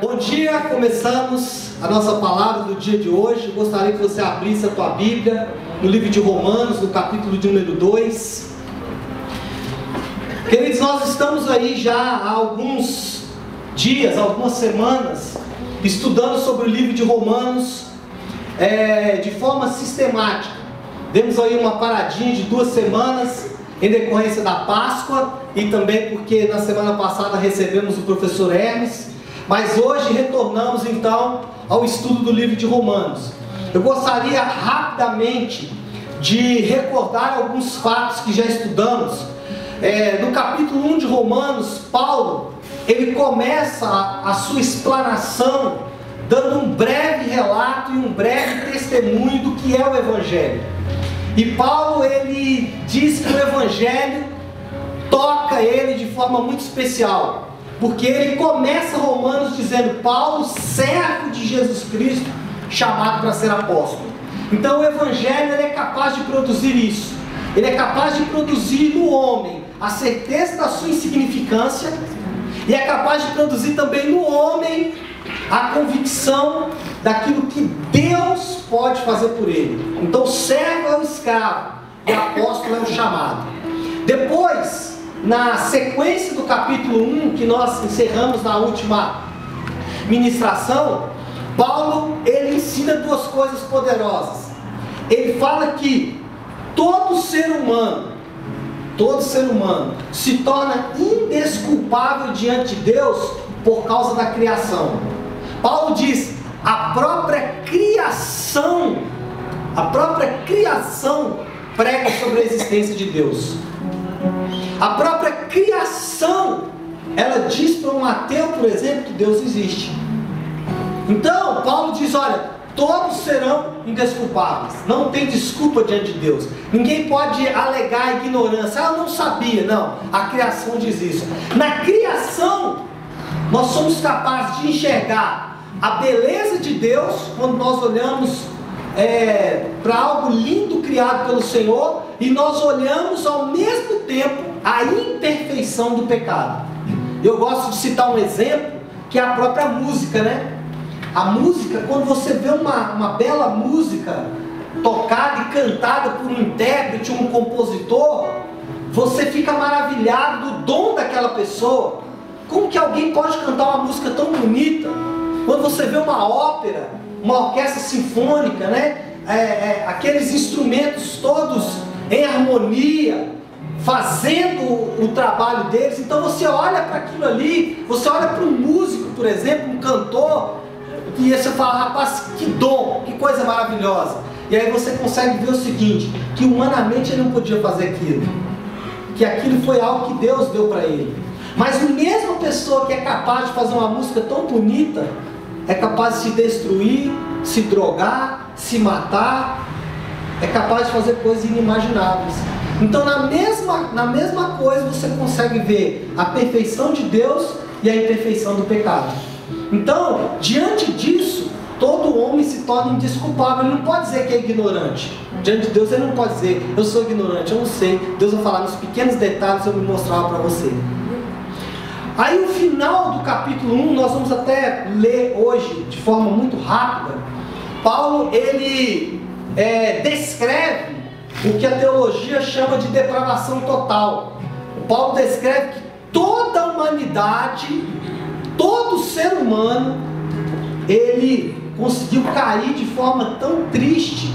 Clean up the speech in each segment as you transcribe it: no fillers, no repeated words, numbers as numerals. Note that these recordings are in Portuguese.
Bom dia, começamos a nossa palavra do dia de hoje. Eu gostaria que você abrisse a tua Bíblia no livro de Romanos, no capítulo de número 2. Queridos, nós estamos aí já há alguns dias, algumas semanas, estudando sobre o livro de Romanos de forma sistemática. Demos aí uma paradinha de 2 semanas em decorrência da Páscoa e também porque na semana passada recebemos o professor Hermes. Mas hoje retornamos então ao estudo do livro de Romanos. Eu gostaria rapidamente de recordar alguns fatos que já estudamos. No capítulo 1 de Romanos, Paulo, ele começa a sua explanação dando um breve relato e um breve testemunho do que é o Evangelho. E Paulo, ele diz que o Evangelho toca ele de forma muito especial. Porque ele começa Romanos dizendo: Paulo, servo de Jesus Cristo, chamado para ser apóstolo. Então o Evangelho ele é capaz de produzir isso. Ele é capaz de produzir no homem a certeza da sua insignificância. E é capaz de produzir também no homem a convicção daquilo que Deus pode fazer por ele. Então o servo é o escravo e o apóstolo é o chamado. Depois, na sequência do capítulo 1, que nós encerramos na última ministração, Paulo, ele ensina 2 coisas poderosas. Ele fala que todo ser humano se torna indesculpável diante de Deus por causa da criação. Paulo diz: a própria criação prega sobre a existência de Deus. A própria criação, ela diz para um ateu, por exemplo, que Deus existe. Então, Paulo diz: olha, todos serão indesculpáveis. Não tem desculpa diante de Deus. Ninguém pode alegar ignorância. Eu não sabia. Não, a criação diz isso. Na criação, nós somos capazes de enxergar a beleza de Deus quando nós olhamos para algo lindo criado pelo Senhor, e nós olhamos ao mesmo tempo a imperfeição do pecado. Eu gosto de citar um exemplo, que é a própria música, né? A música, quando você vê uma bela música tocada e cantada por um intérprete, um compositor, você fica maravilhado do dom daquela pessoa. Como que alguém pode cantar uma música tão bonita? Quando você vê uma ópera, uma orquestra sinfônica, né? Aqueles instrumentos todos em harmonia, fazendo o trabalho deles. Então você olha para aquilo ali, você olha para um músico, por exemplo, um cantor, e você fala: rapaz, que dom, que coisa maravilhosa. E aí você consegue ver o seguinte, que humanamente ele não podia fazer aquilo, que aquilo foi algo que Deus deu para ele. Mas a mesma pessoa que é capaz de fazer uma música tão bonita, é capaz de se destruir, se drogar, se matar, é capaz de fazer coisas inimagináveis. Então na mesma coisa você consegue ver a perfeição de Deus e a imperfeição do pecado. Então, diante disso, todo homem se torna indesculpável. Ele não pode dizer que é ignorante. Diante de Deus ele não pode dizer: eu sou ignorante, eu não sei. Deus vai falar nos pequenos detalhes, eu me mostrava para você. Aí o final do capítulo 1, nós vamos até ler hoje de forma muito rápida. Paulo, ele descreve o que a teologia chama de depravação total. O Paulo descreve que toda a humanidade, todo ser humano, ele conseguiu cair de forma tão triste.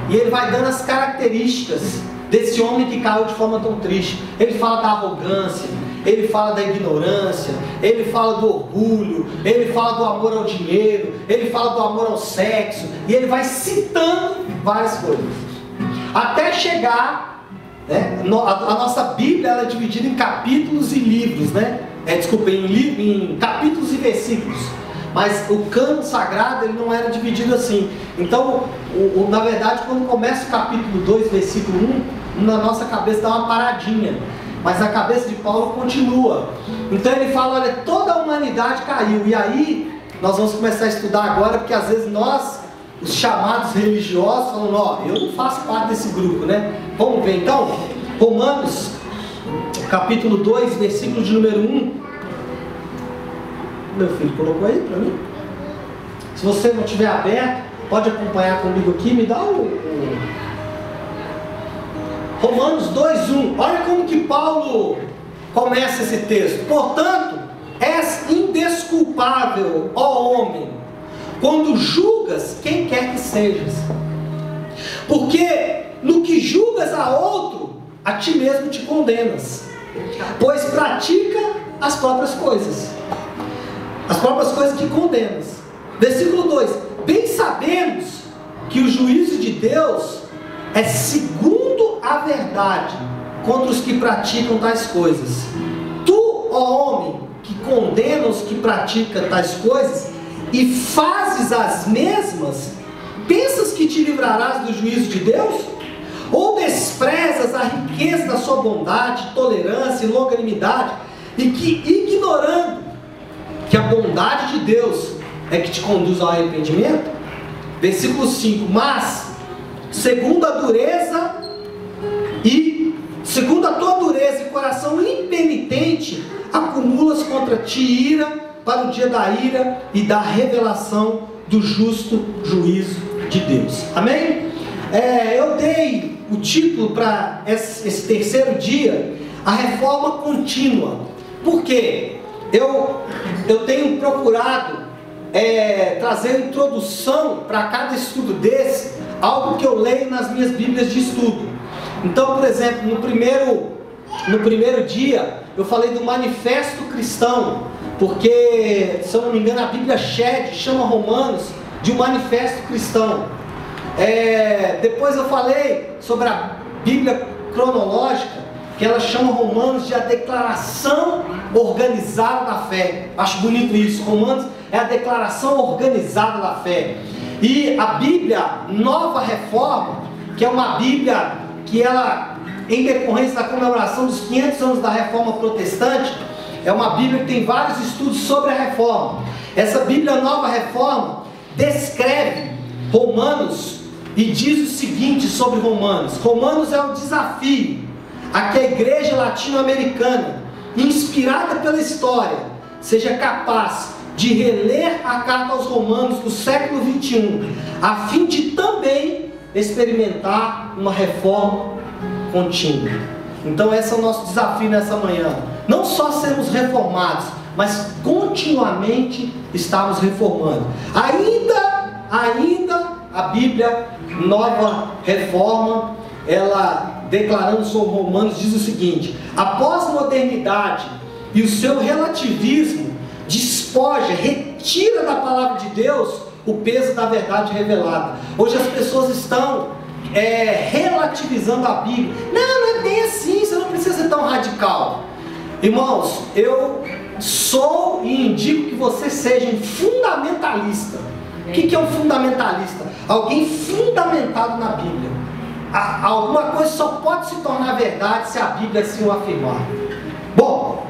E ele vai dando as características desse homem que caiu de forma tão triste. Ele fala da arrogância, ele fala da ignorância, ele fala do orgulho, ele fala do amor ao dinheiro, ele fala do amor ao sexo, e ele vai citando várias coisas, até chegar, né, a nossa Bíblia ela é dividida em capítulos e livros, né? Em capítulos e versículos, mas o canto sagrado ele não era dividido assim. Então, na verdade, quando começa o capítulo 2, versículo 1, na nossa cabeça dá uma paradinha, mas a cabeça de Paulo continua. Então ele fala: olha, toda a humanidade caiu. E aí nós vamos começar a estudar agora, porque às vezes nós, os chamados religiosos, falando: ó, eu não faço parte desse grupo, né? Vamos ver então, Romanos capítulo 2, versículo de número 1. Meu filho colocou aí para mim. Se você não tiver aberto, pode acompanhar comigo aqui. Me dá o Romanos 2:1. Olha como que Paulo começa esse texto. Portanto, és indesculpável, ó homem, quando julgas quem quer que sejas. Porque no que julgas a outro, a ti mesmo te condenas, pois pratica as próprias coisas que condenas. Versículo 2: bem sabemos que o juízo de Deus é segundo a verdade contra os que praticam tais coisas. Tu, ó homem, que condena os que praticam tais coisas e fazes as mesmas, pensas que te livrarás do juízo de Deus? Ou desprezas a riqueza da sua bondade, tolerância e longanimidade, e que, ignorando que a bondade de Deus é que te conduz ao arrependimento? Versículo 5: mas, segundo a tua dureza e coração impenitente, acumulas contra ti ira para o dia da ira e da revelação do justo juízo de Deus. Amém? Eu dei o título para esse terceiro dia, a reforma contínua. Por quê? Eu tenho procurado trazer introdução para cada estudo desse, algo que eu leio nas minhas bíblias de estudo. Então, por exemplo, no primeiro dia eu falei do manifesto cristão, porque, se eu não me engano, a Bíblia Shed chama Romanos de um manifesto cristão. Depois eu falei sobre a Bíblia cronológica, que ela chama Romanos de a declaração organizada da fé. Acho bonito isso. Romanos é a declaração organizada da fé. E a Bíblia Nova Reforma, que é uma Bíblia que ela, em decorrência da comemoração dos 500 anos da Reforma Protestante, é uma Bíblia que tem vários estudos sobre a Reforma. Essa Bíblia Nova Reforma descreve Romanos e diz o seguinte sobre Romanos: Romanos é um desafio a que a igreja latino-americana, inspirada pela história, seja capaz de reler a carta aos Romanos do século 21, a fim de também experimentar uma reforma contínua. Então esse é o nosso desafio nessa manhã. Não só sermos reformados, mas continuamente estarmos reformando. Ainda a Bíblia Nova Reforma, ela declarando sobre Romanos, diz o seguinte: a pós-modernidade e o seu relativismo despoja, retira da palavra de Deus o peso da verdade revelada. Hoje as pessoas estão relativizando a Bíblia. Não é bem assim, você não precisa ser tão radical. Irmãos, eu sou e indico que você seja um fundamentalista. O que é um fundamentalista? Alguém fundamentado na Bíblia. Alguma coisa só pode se tornar verdade se a Bíblia assim o afirmar. Bom,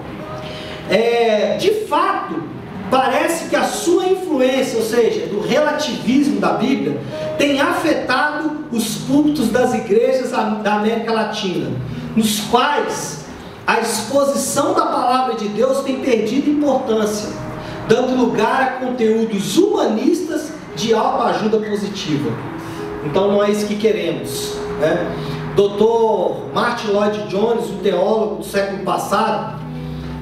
de fato, parece que a sua influência, ou seja, do relativismo da Bíblia, tem afetado os púlpitos das igrejas da América Latina, nos quais a exposição da palavra de Deus tem perdido importância, dando lugar a conteúdos humanistas de autoajuda positiva. Então não é isso que queremos, né? Dr. Martin Lloyd Jones, um teólogo do século passado,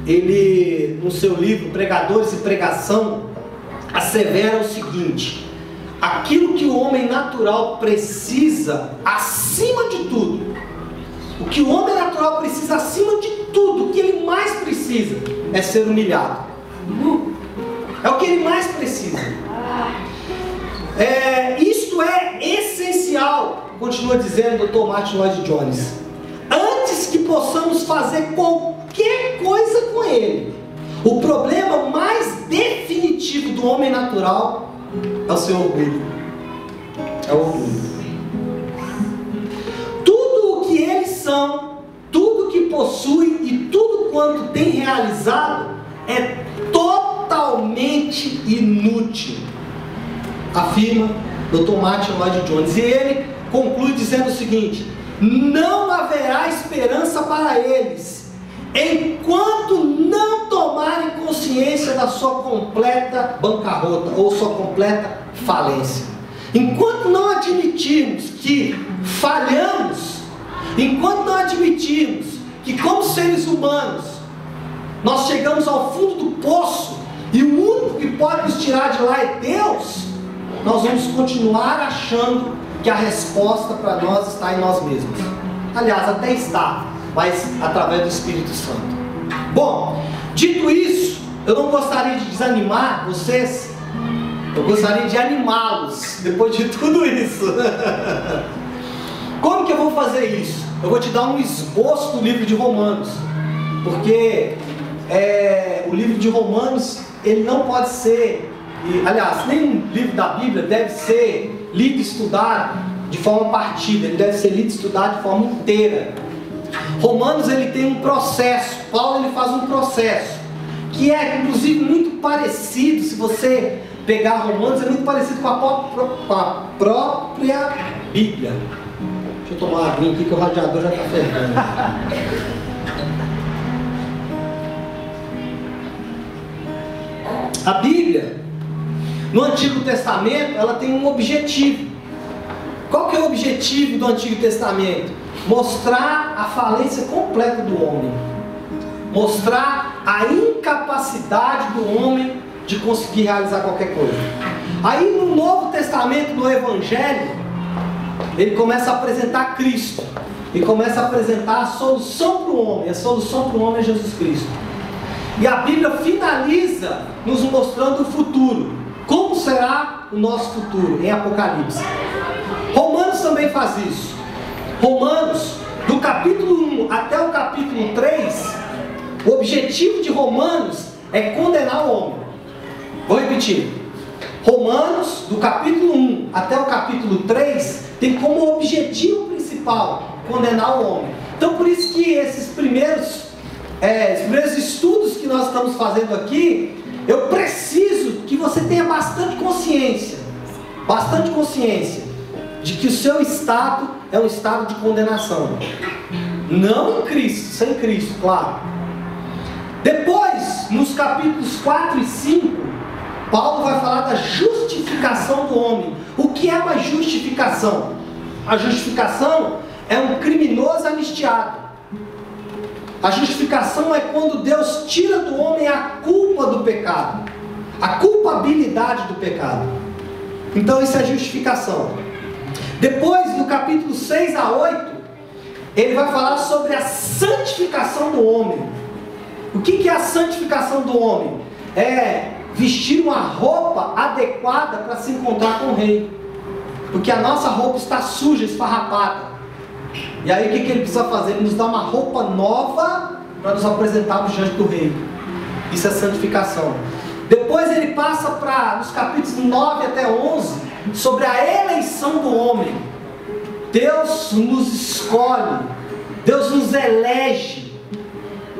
ele, no seu livro Pregadores e Pregação, assevera o seguinte: aquilo que o homem natural precisa acima de tudo, o que o homem natural precisa acima de tudo, o que ele mais precisa é ser humilhado. É o que ele mais precisa. Isto é essencial, continua dizendo o Dr. Martin Lloyd Jones, antes que possamos fazer qualquer coisa com ele. O problema mais definitivo do homem natural é o seu orgulho. É o orgulho. Tudo o que eles são, tudo que possuem e tudo quanto tem realizado é totalmente inútil, afirma Dr. Martin Lloyd Jones. E ele conclui dizendo o seguinte: não haverá esperança para eles, enquanto não tomarem consciência da sua completa bancarrota ou sua completa falência. Enquanto não admitirmos que falhamos, enquanto não admitirmos que como seres humanos nós chegamos ao fundo do poço e o único que pode nos tirar de lá é Deus, nós vamos continuar achando que a resposta para nós está em nós mesmos. Aliás, até está, mas através do Espírito Santo. Bom, dito isso, eu não gostaria de desanimar vocês, eu gostaria de animá-los depois de tudo isso. Como que eu vou fazer isso? Eu vou te dar um esboço do livro de Romanos, porque o livro de Romanos, ele não pode ser, aliás, nenhum livro da Bíblia deve ser lido e estudado de forma partida, ele deve ser lido e estudado de forma inteira. Romanos, ele tem um processo, Paulo ele faz um processo, que é inclusive muito parecido, se você pegar Romanos, é muito parecido com a própria Bíblia. Deixa eu tomar uma aguinha aqui que o radiador já está fervendo. A Bíblia, no Antigo Testamento, ela tem um objetivo. Qual que é o objetivo do Antigo Testamento? Mostrar a falência completa do homem. Mostrar a incapacidade do homem de conseguir realizar qualquer coisa. Aí no Novo Testamento, no Evangelho, ele começa a apresentar Cristo. E começa a apresentar a solução para o homem. A solução para o homem é Jesus Cristo. E a Bíblia finaliza nos mostrando o futuro. Como será o nosso futuro em Apocalipse? Romanos também faz isso. Romanos, do capítulo 1 até o capítulo 3, o objetivo de Romanos é condenar o homem. Vou repetir. Romanos, do capítulo 1 até o capítulo 3, tem como objetivo principal condenar o homem. Então por isso que esses primeiros estudos que nós estamos fazendo aqui, eu preciso que você tenha bastante consciência de que o seu estado é um estado de condenação. Não em Cristo, sem Cristo, claro. Depois, nos capítulos 4 e 5, Paulo vai falar da justificação do homem. O que é uma justificação? A justificação é um criminoso anistiado. A justificação é quando Deus tira do homem a culpa do pecado, a culpabilidade do pecado. Então isso é justificação. Depois, no capítulo 6 a 8, ele vai falar sobre a santificação do homem. O que é a santificação do homem? É vestir uma roupa adequada para se encontrar com o rei. Porque a nossa roupa está suja, esfarrapada. E aí o que ele precisa fazer? Ele nos dá uma roupa nova para nos apresentarmos diante do rei. Isso é santificação. Depois ele passa para, nos capítulos 9 até 11, sobre a eleição do homem. Deus nos escolhe, Deus nos elege,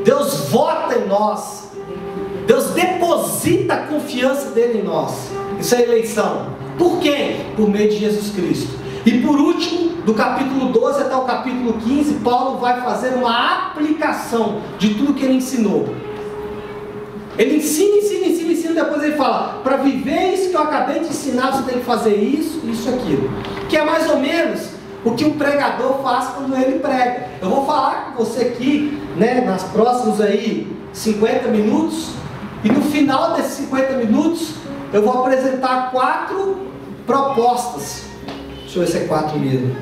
Deus vota em nós, Deus deposita a confiança dele em nós. Isso é eleição. Por quem? Por meio de Jesus Cristo. E por último, do capítulo 12 até o capítulo 15, Paulo vai fazer uma aplicação de tudo que ele ensinou. Ele ensina, depois ele fala, para viver isso que eu acabei de ensinar, você tem que fazer isso, isso, aquilo. Que é mais ou menos o que um pregador faz quando ele prega. Eu vou falar com você aqui, nas próximos 50 minutos, e no final desses 50 minutos, eu vou apresentar 4 propostas. Deixa eu ver se é 4 mesmo.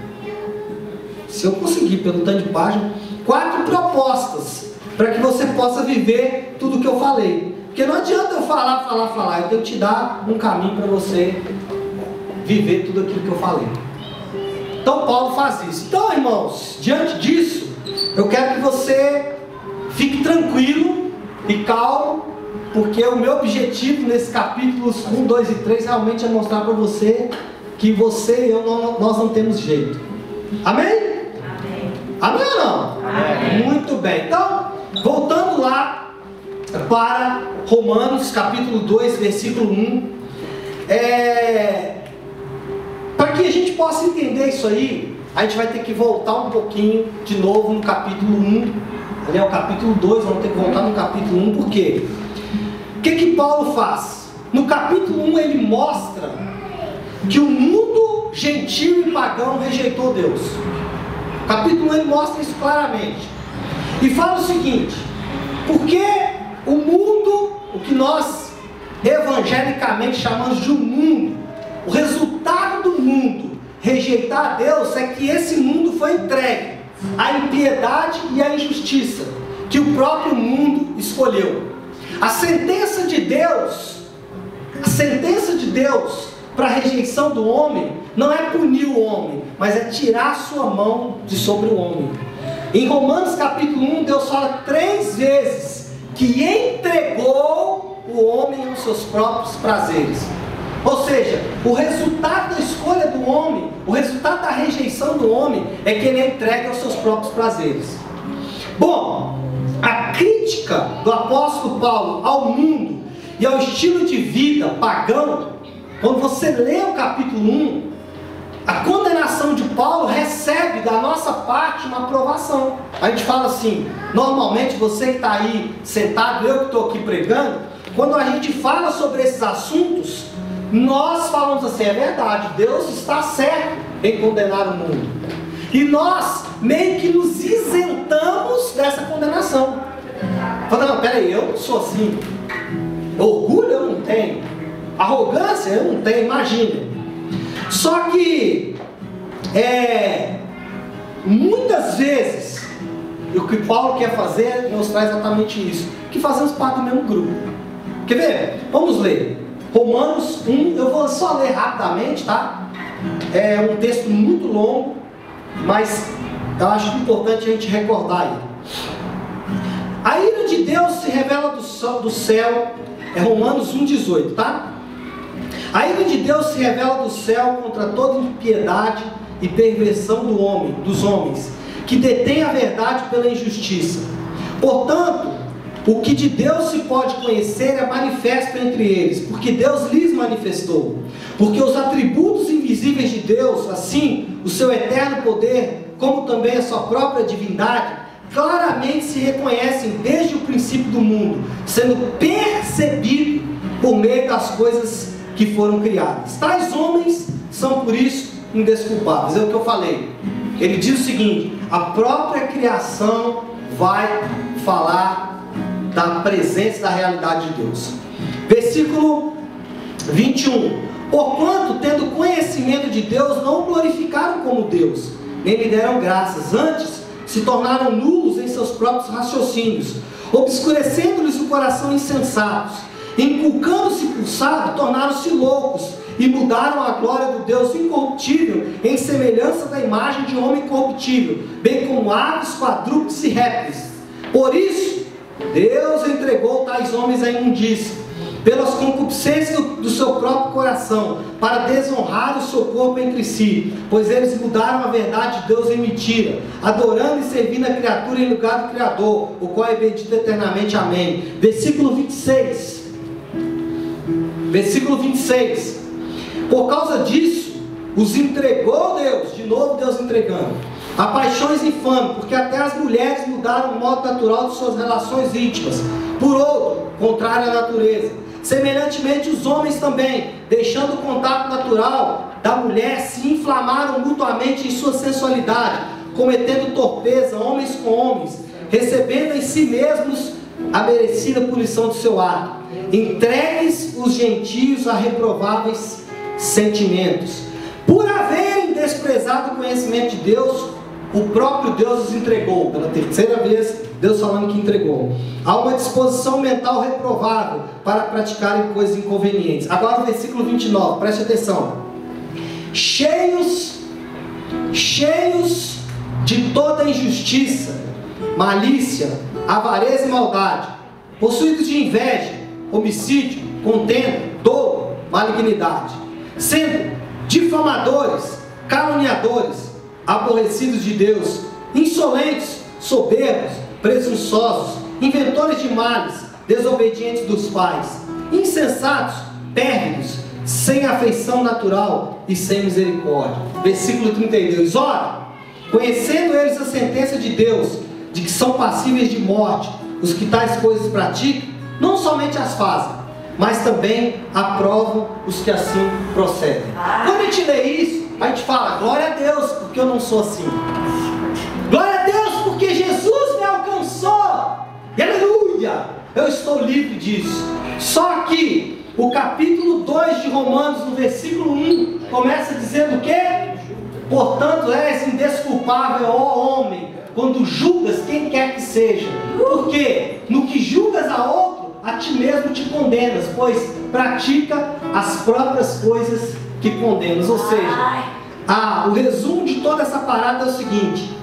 Se eu conseguir, pelo tanto de página, 4 propostas para que você possa viver tudo o que eu falei. Porque não adianta eu falar, eu tenho que te dar um caminho para você viver tudo aquilo que eu falei. Então Paulo faz isso. Então, irmãos, diante disso, eu quero que você fique tranquilo e calmo, porque o meu objetivo nesses capítulos 1, 2 e 3 realmente é mostrar para você que você e eu, nós não temos jeito. Amém? Amém. Amém ou não? Amém. Muito bem. Então, voltando lá para Romanos capítulo 2, versículo 1. Para que a gente possa entender isso aí, a gente vai ter que voltar um pouquinho de novo no capítulo 1. Ali é o capítulo 2, vamos ter que voltar no capítulo 1, por quê? O que Paulo faz? No capítulo 1 ele mostra que o mundo gentil e pagão rejeitou Deus. No capítulo 1 ele mostra isso claramente. E fala o seguinte: porque o mundo, o que nós evangelicamente chamamos de um mundo, o resultado do mundo rejeitar a Deus é que esse mundo foi entregue à impiedade e à injustiça que o próprio mundo escolheu. A sentença de Deus para a rejeição do homem não é punir o homem, mas é tirar a sua mão de sobre o homem. Em Romanos capítulo 1, Deus fala 3 vezes que entregou o homem aos seus próprios prazeres. Ou seja, o resultado da escolha do homem, o resultado da rejeição do homem é que ele é entregue aos seus próprios prazeres. Bom, a crítica do apóstolo Paulo ao mundo e ao estilo de vida pagão, quando você lê o capítulo 1, a condenação de Paulo recebe da nossa parte uma aprovação. A gente fala assim, normalmente você que está aí sentado, eu que estou aqui pregando, quando a gente fala sobre esses assuntos, nós falamos assim, é verdade, Deus está certo em condenar o mundo. E nós meio que nos isentamos dessa condenação. Falando, não, peraí, eu não sou assim. Orgulho eu não tenho. Arrogância eu não tenho, imagina. Só que, muitas vezes, o que Paulo quer fazer é mostrar exatamente isso. Que fazemos parte do mesmo grupo. Quer ver? Vamos ler. Romanos 1, eu vou só ler rapidamente, tá? É um texto muito longo, mas eu acho importante a gente recordar ele. A ira de Deus se revela do céu, é Romanos 1,18, tá? A ira de Deus se revela do céu contra toda impiedade e perversão dos homens, que detêm a verdade pela injustiça. Portanto, o que de Deus se pode conhecer é manifesto entre eles, porque Deus lhes manifestou. Porque os atributos invisíveis de Deus, assim, o seu eterno poder, como também a sua própria divindade, claramente se reconhecem desde o princípio do mundo, sendo percebido por meio das coisas que foram criadas. Tais homens são por isso indesculpáveis. É o que eu falei. Ele diz o seguinte: a própria criação vai falar da presença e da realidade de Deus. Versículo 21. Porquanto, tendo conhecimento de Deus, não o glorificaram como Deus, nem lhe deram graças, antes se tornaram nulos em seus próprios raciocínios, obscurecendo-lhes o coração insensatos, inculcando-se por sábio, tornaram-se loucos, e mudaram a glória do Deus incorruptível em semelhança da imagem de homem corruptível, bem como aves, quadrúpedes e répteis. Por isso, Deus entregou tais homens à imundícia, pelas concupiscências do seu próprio coração, para desonrar o seu corpo entre si, pois eles mudaram a verdade de Deus em mentira, adorando e servindo a criatura em lugar do Criador, o qual é bendito eternamente. Amém. Versículo 26. Versículo 26. Por causa disso, os entregou Deus, de novo Deus entregando, a paixões infames, porque até as mulheres mudaram o modo natural de suas relações íntimas, por outro, contrário à natureza. Semelhantemente, os homens também, deixando o contato natural da mulher, se inflamaram mutuamente em sua sensualidade, cometendo torpeza, homens com homens, recebendo em si mesmos a merecida punição do seu ato. Entregues os gentios a reprováveis sentimentos. Por haverem desprezado o conhecimento de Deus, o próprio Deus os entregou, pela terceira vez, Deus falando que entregou, há uma disposição mental reprovável para praticarem coisas inconvenientes. Agora o versículo 29, preste atenção. Cheios de toda injustiça, malícia, avareza e maldade, possuídos de inveja, homicídio, contenda, dolo, malignidade, sendo difamadores, caluniadores, aborrecidos de Deus, insolentes, soberbos, presunçosos, inventores de males, desobedientes dos pais, insensatos, pérfidos, sem afeição natural e sem misericórdia. Versículo 32. Ora, conhecendo eles a sentença de Deus, de que são passíveis de morte os que tais coisas praticam, não somente as fazem, mas também aprovam os que assim procedem. Quando a gente lê isso, a gente fala, glória a Deus, porque eu não sou assim. Glória a Deus, porque Jesus me alcançou. E aleluia, eu estou livre disso. Só que o capítulo 2 de Romanos, no versículo 1, começa dizendo o quê? Portanto, és indesculpável, ó homem, quando julgas quem quer que seja. Porque no que julgas a outro, a ti mesmo te condenas, pois pratica as próprias coisas que condenas. Ou seja, o resumo de toda essa parada é o seguinte: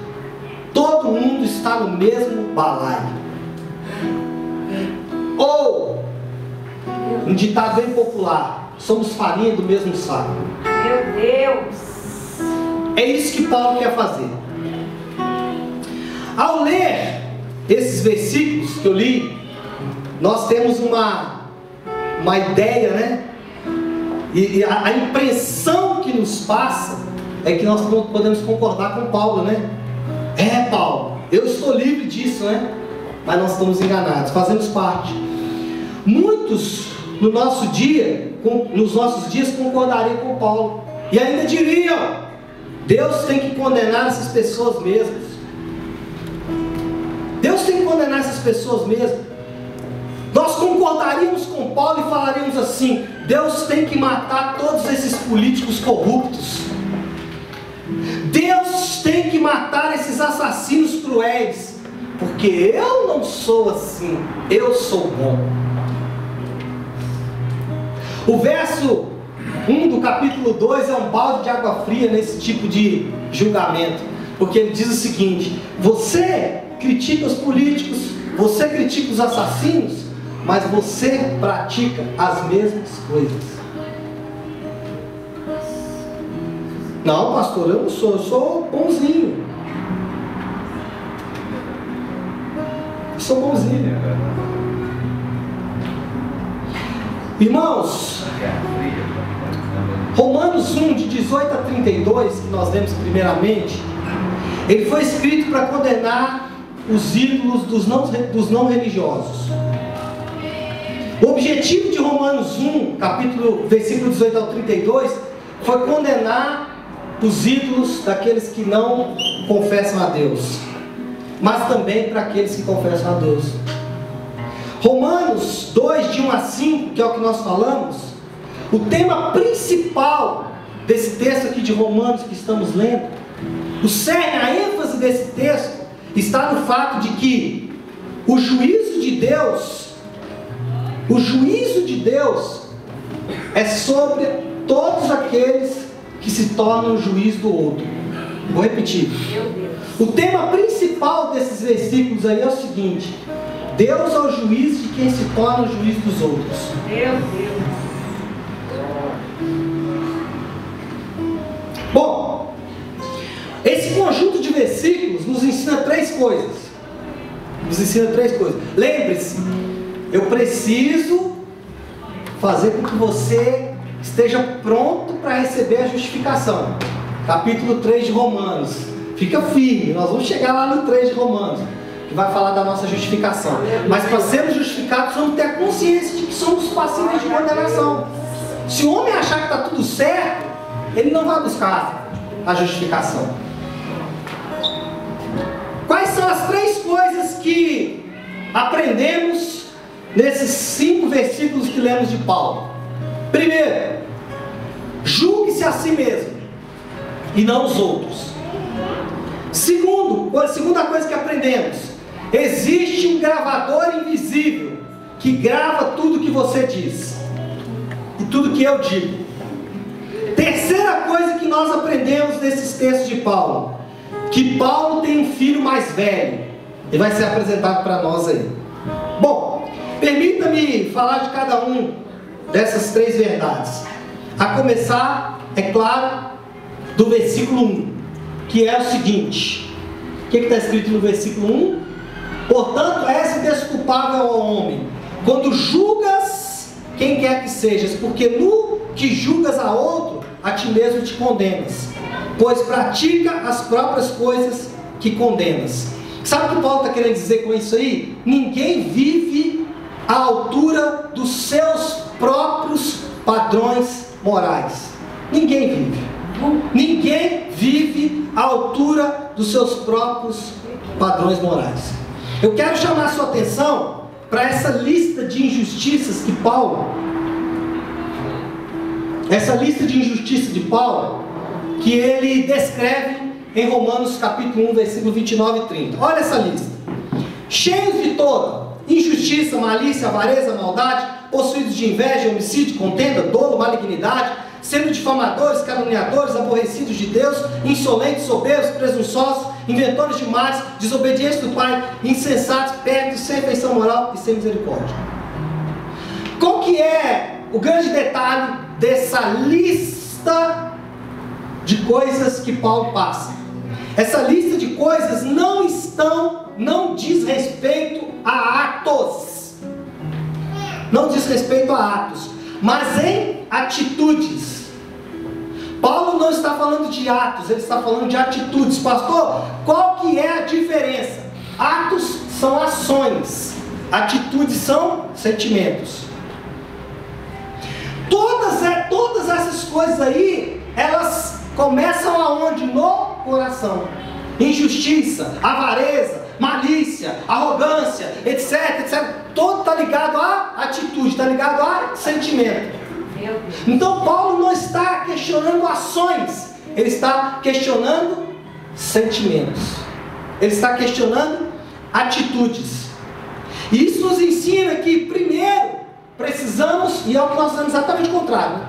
todo mundo está no mesmo balaio. Ou, um ditado bem popular, somos farinha do mesmo saco. Meu Deus! É isso que Paulo quer fazer. Ao ler esses versículos que eu li, nós temos uma ideia, né? E a impressão que nos passa é que nós podemos concordar com Paulo, né? Paulo, eu estou livre disso, né? Mas nós estamos enganados, fazemos parte. Muitos nos nossos dias concordariam com Paulo e ainda diriam: Deus tem que condenar essas pessoas mesmo. Deus tem que condenar essas pessoas mesmo. Nós concordaríamos com Paulo e falaríamos assim: Deus tem que matar todos esses políticos corruptos. Deus tem que matar esses assassinos cruéis. Porque eu não sou assim, eu sou bom. O verso 1 do capítulo 2 é um balde de água fria nesse tipo de julgamento. Porque ele diz o seguinte: você critica os políticos, você critica os assassinos, mas você pratica as mesmas coisas. Não, pastor, eu não sou, eu sou bonzinho. Eu sou bonzinho. Irmãos, Romanos 1, de 18 a 32, que nós lemos primeiramente, ele foi escrito para condenar os ídolos dos não religiosos. O objetivo de Romanos 1, versículo 18 ao 32, foi condenar os ídolos daqueles que não confessam a Deus, mas também para aqueles que confessam a Deus. Romanos 2, de 1 a 5, que é o que nós falamos, o tema principal desse texto aqui de Romanos que estamos lendo, o cerne, a ênfase desse texto está no fato de que o juízo de Deus é sobre todos aqueles que se tornam o juiz do outro. Vou repetir. O tema principal desses versículos aí é o seguinte: Deus é o juiz de quem se torna o juiz dos outros. Meu Deus. Bom, esse conjunto de versículos nos ensina três coisas. Lembre-se, eu preciso fazer com que você esteja pronto para receber a justificação. Capítulo 3 de Romanos. Fica firme, nós vamos chegar lá no 3 de Romanos, que vai falar da nossa justificação. Mas para sermos justificados, vamos ter a consciência de que somos passíveis de condenação. Se o homem achar que está tudo certo, ele não vai buscar a justificação. Quais são as três coisas que aprendemos nesses 5 versículos que lemos de Paulo? Primeiro, julgue-se a si mesmo e não os outros. A segunda coisa que aprendemos: existe um gravador invisível que grava tudo que você diz e tudo que eu digo. Terceira coisa que nós aprendemos nesses textos de Paulo: que Paulo tem um filho mais velho, e vai ser apresentado para nós aí. Bom, permita-me falar de cada um dessas três verdades. A começar, é claro, do versículo 1, que é o seguinte: o que está escrito no versículo 1? Portanto, és indesculpável ao homem, quando julgas quem quer que sejas, porque no que julgas a outro, a ti mesmo te condenas, pois pratica as próprias coisas que condenas. Sabe o que Paulo está querendo dizer com isso aí? Ninguém vive à altura dos seus próprios padrões morais. Ninguém vive. Ninguém vive à altura dos seus próprios padrões morais. Eu quero chamar a sua atenção para essa lista de injustiças que Paulo, que ele descreve em Romanos capítulo 1, versículo 29 e 30. Olha essa lista. Cheios de toda injustiça, malícia, avareza, maldade, possuídos de inveja, homicídio, contenda, dolo, malignidade, sendo difamadores, caluniadores, aborrecidos de Deus, insolentes, soberbos, presunçosos, inventores de males, desobedientes do Pai, insensatos, pérfidos, sem afeição moral e sem misericórdia. Qual que é o grande detalhe dessa lista de coisas que Paulo passa? Essa lista de coisas não diz respeito a atos. Não diz respeito a atos, mas em atitudes. Paulo não está falando de atos, ele está falando de atitudes. Pastor, qual que é a diferença? Atos são ações, atitudes são sentimentos. Todas essas coisas aí, elas começam aonde? No coração. Injustiça, avareza, malícia, arrogância, etc, etc. Todo está ligado à atitude, está ligado a sentimento. Então Paulo não está questionando ações, ele está questionando sentimentos. Ele está questionando atitudes. E isso nos ensina que primeiro precisamos, e é o que nós fazemos exatamente o contrário,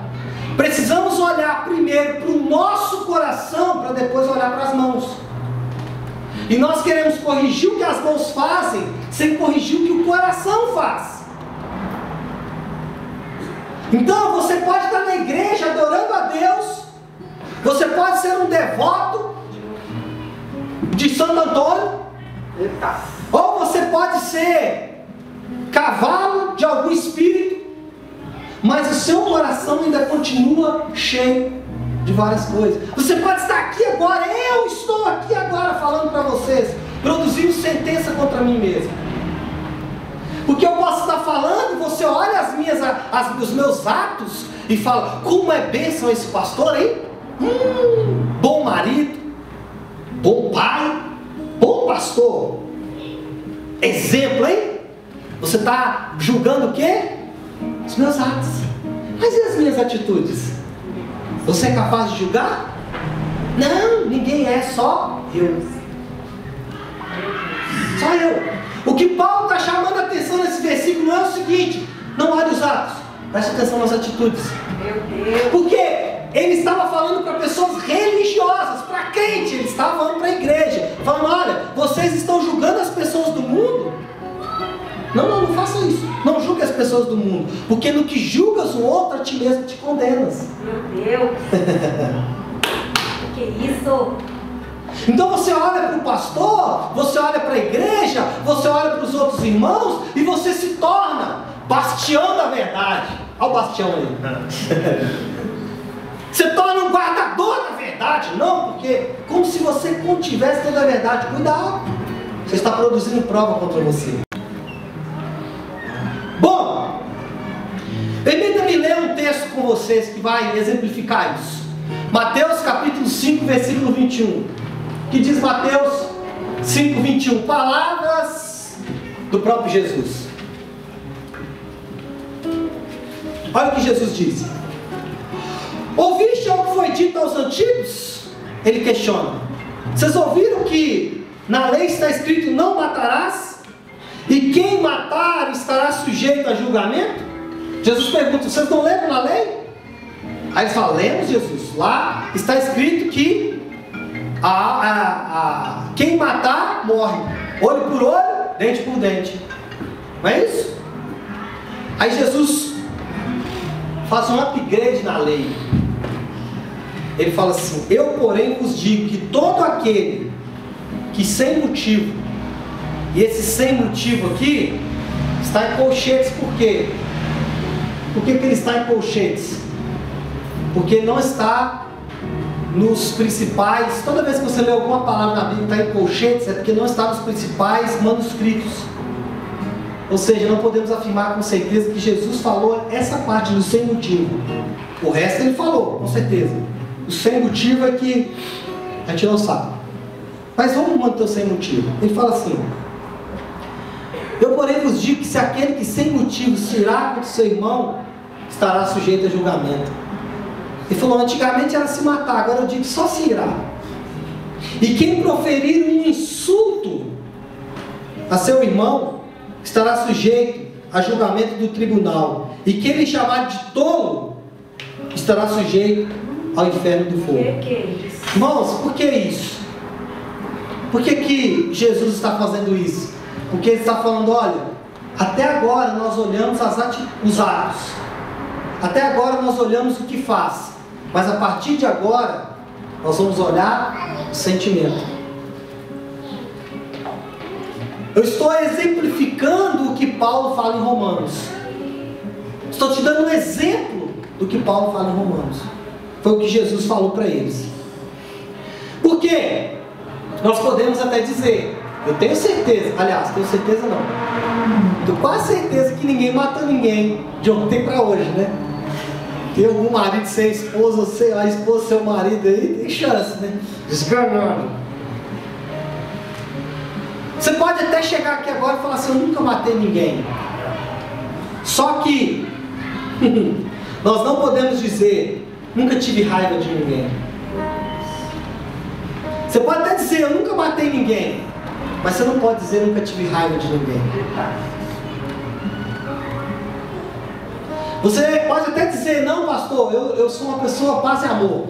precisamos olhar primeiro para o nosso coração, para depois olhar para as mãos. E nós queremos corrigir o que as mãos fazem, sem corrigir o que o coração faz. Então você pode estar na igreja adorando a Deus, você pode ser um devoto de Santo Antônio, ou você pode ser cavalo de algum espírito, mas o seu coração ainda continua cheio de várias coisas. Você pode estar aqui agora, eu estou aqui agora falando para vocês, produzindo sentença contra mim mesmo. Porque eu posso estar falando, você olha os meus atos e fala, como é bênção esse pastor, hein? Bom marido, bom pai, bom pastor. Exemplo, hein? Você está julgando o quê? Os meus atos. Mas e as minhas atitudes? Você é capaz de julgar? Não, ninguém é, só eu. Só eu. O que Paulo está chamando a atenção nesse versículo é o seguinte: não olhe os atos, preste atenção nas atitudes. Meu Deus. Porque ele estava falando para pessoas religiosas, para crente, ele estava falando para a igreja, falando, olha, vocês estão julgando as pessoas do mundo? Não faça isso. Não julgue as pessoas do mundo, porque no que julgas o outro, a ti mesmo te condenas. Meu Deus. Que isso? Então você olha para o pastor, você olha para a igreja, você olha para os outros irmãos e você se torna bastião da verdade. Olha o bastião aí. Você torna um guardador da verdade. Não, porque como se você contivesse toda a verdade. Cuidado, você está produzindo prova contra você. Bom, permita-me ler um texto com vocês que vai exemplificar isso. Mateus capítulo 5, versículo 21. Que diz Mateus 5, 21, palavras do próprio Jesus. Olha o que Jesus disse. Ouviste o que foi dito aos antigos? Ele questiona. Vocês ouviram que na lei está escrito, não matarás? E quem matar estará sujeito a julgamento? Jesus pergunta, vocês não lembram na lei? Aí eles falam, lemos, Jesus. Lá está escrito que quem matar, morre. Olho por olho, dente por dente. Não é isso? Aí Jesus faz um upgrade na lei. Ele fala assim, eu porém vos digo que todo aquele que sem motivo, e esse sem motivo aqui, está em colchetes. Por quê? Por que ele está em colchetes? Porque não está nos principais. Toda vez que você lê alguma palavra na Bíblia está em colchetes, é porque não está nos principais manuscritos. Ou seja, não podemos afirmar com certeza que Jesus falou essa parte do sem motivo. O resto ele falou, com certeza. O sem motivo é que a gente não sabe. Mas vamos manter o sem motivo. Ele fala assim: eu porém vos digo que se aquele que sem motivo se irá contra o seu irmão, estará sujeito a julgamento. Ele falou, antigamente era se matar, agora eu digo só se irá. E quem proferir um insulto a seu irmão, estará sujeito a julgamento do tribunal. E quem lhe chamar de tolo, estará sujeito ao inferno do fogo. Irmãos, por que isso? Por que Jesus está fazendo isso? Porque ele está falando, olha, até agora nós olhamos os atos. Até agora nós olhamos o que faz. Mas a partir de agora, nós vamos olhar o sentimento. Eu estou exemplificando o que Paulo fala em Romanos. Estou te dando um exemplo do que Paulo fala em Romanos. Foi o que Jesus falou para eles. Por quê? Nós podemos até dizer, eu tenho certeza, aliás, tenho certeza não, tenho quase certeza que ninguém mata ninguém de ontem para hoje, né? Tem algum marido sem esposa, ou a esposa seu marido aí, tem chance, né? Desganando. Você pode até chegar aqui agora e falar assim, eu nunca matei ninguém. Só que nós não podemos dizer, nunca tive raiva de ninguém. Você pode até dizer, eu nunca matei ninguém, mas você não pode dizer, nunca tive raiva de ninguém. Você pode até dizer, não pastor, eu sou uma pessoa paz e amor.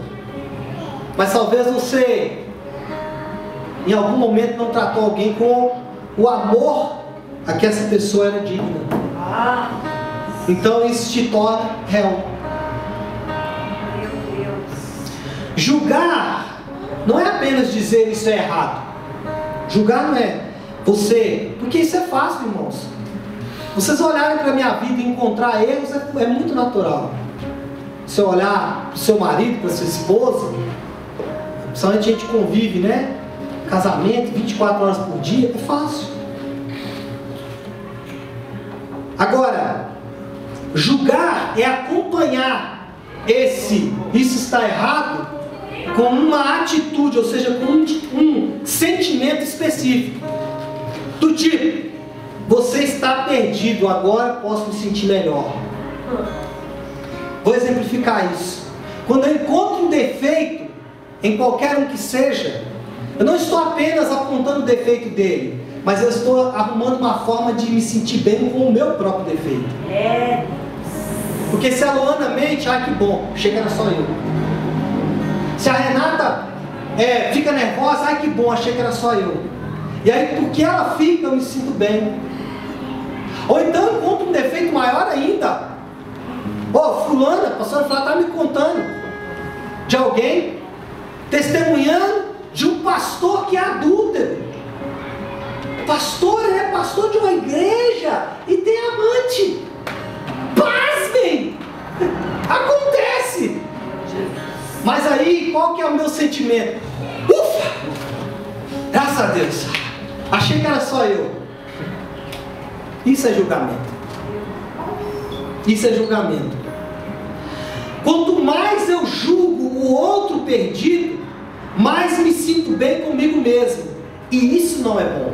Mas talvez você, em algum momento, não tratou alguém com o amor a que essa pessoa era digna. Então isso te torna réu. Julgar não é apenas dizer isso é errado. Julgar não é você, porque isso é fácil, irmãos. Vocês olharem para a minha vida e encontrar erros é muito natural. Você olhar para o seu marido, para a sua esposa, principalmente a gente convive, né? Casamento, 24 horas por dia, é fácil. Agora, julgar é acompanhar isso está errado, com uma atitude, ou seja, com um sentimento específico. Do tipo, você está perdido, agora posso me sentir melhor. Vou exemplificar isso. Quando eu encontro um defeito, em qualquer um que seja, eu não estou apenas apontando o defeito dele, mas eu estou arrumando uma forma de me sentir bem com o meu próprio defeito. Porque se a Luana mente, que bom, chega era só eu. Se a Renata fica nervosa, que bom, achei que era só eu. E aí, porque ela fica, eu me sinto bem. Ou então eu encontro um defeito maior ainda. Fulana, a pastora está me contando de alguém testemunhando de um pastor que é adúltero. Pastor, ele é pastor de uma igreja e tem amante. Pasmem! Acontece! Mas aí, qual que é o meu sentimento? Ufa! Graças a Deus! Achei que era só eu. Isso é julgamento. Isso é julgamento. Quanto mais eu julgo o outro perdido, mais me sinto bem comigo mesmo. E isso não é bom.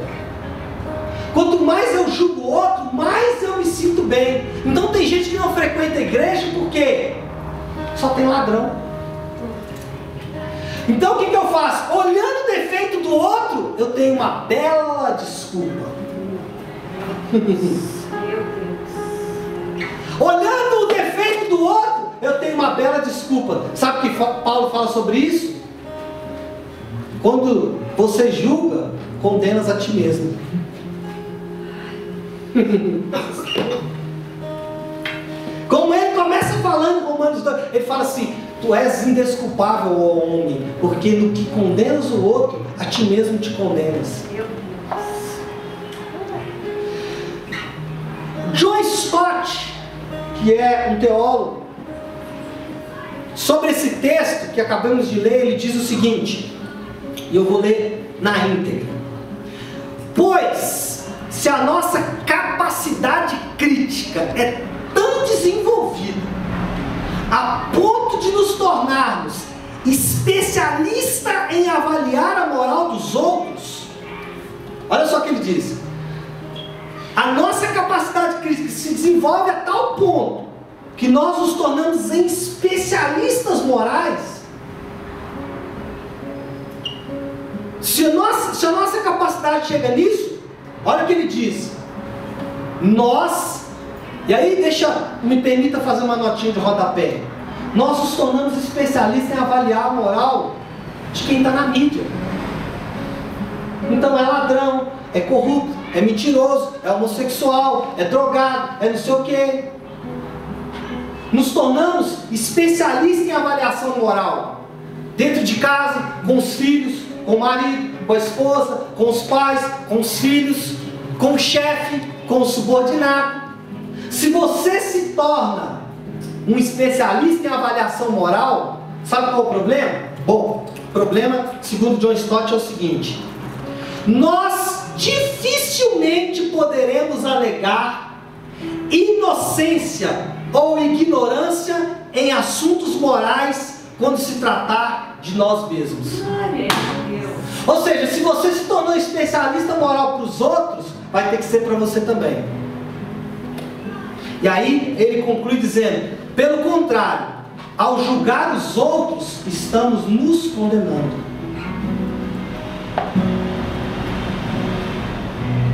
Quanto mais eu julgo o outro, mais eu me sinto bem. Então tem gente que não frequenta a igreja porque só tem ladrão. Então o que eu faço? Olhando o defeito do outro, eu tenho uma bela desculpa. Olhando o defeito do outro, eu tenho uma bela desculpa. Sabe o que Paulo fala sobre isso? Quando você julga, condenas a ti mesmo. Como ele começa falando em Romanos 2, ele fala assim: tu és indesculpável, ó homem, porque no que condenas o outro, a ti mesmo te condenas. John Stott, que é um teólogo, sobre esse texto que acabamos de ler, ele diz o seguinte, e eu vou ler na íntegra. Pois, se a nossa capacidade crítica é tão desenvolvida, a ponto de nos tornarmos especialistas em avaliar a moral dos outros, olha só o que ele diz. A nossa capacidade crítica se desenvolve a tal ponto que nós nos tornamos em especialistas morais. Se a nossa capacidade chega nisso, olha o que ele diz. Nós, e aí me permita fazer uma notinha de rodapé. Nós nos tornamos especialistas em avaliar a moral de quem está na mídia. Então é ladrão, é corrupto, é mentiroso, é homossexual, é drogado, é não sei o quê. Nos tornamos especialistas em avaliação moral. Dentro de casa, com os filhos, com o marido, com a esposa, com os pais, com os filhos, com o chefe, com o subordinado. Se você se torna um especialista em avaliação moral, sabe qual é o problema? Bom, o problema, segundo John Stott, é o seguinte: nós dificilmente poderemos alegar inocência ou ignorância em assuntos morais quando se tratar de nós mesmos. Ou seja, se você se tornou especialista moral para os outros, vai ter que ser para você também. E aí ele conclui dizendo: pelo contrário, ao julgar os outros, estamos nos condenando.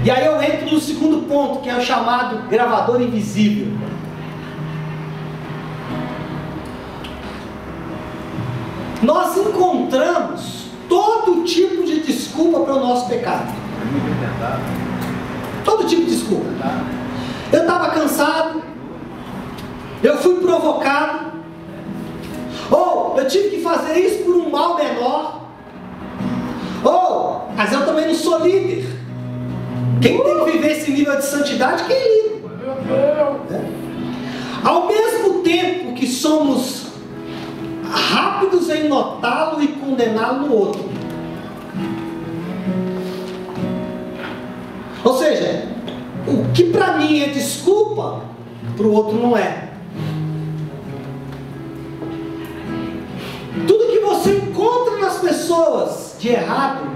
E aí eu entro no segundo ponto, que é o chamado gravador invisível. Nós encontramos todo tipo de desculpa para o nosso pecado. Todo tipo de desculpa. Eu estava cansado, eu fui provocado, ou eu tive que fazer isso por um mal menor, ou, mas eu também não sou líder. Quem tem que viver esse nível de santidade, quem é líder? Ao mesmo tempo que somos rápidos em notá-lo e condená-lo no outro. Ou seja, o que para mim é desculpa, para o outro não é. Tudo que você encontra nas pessoas de errado,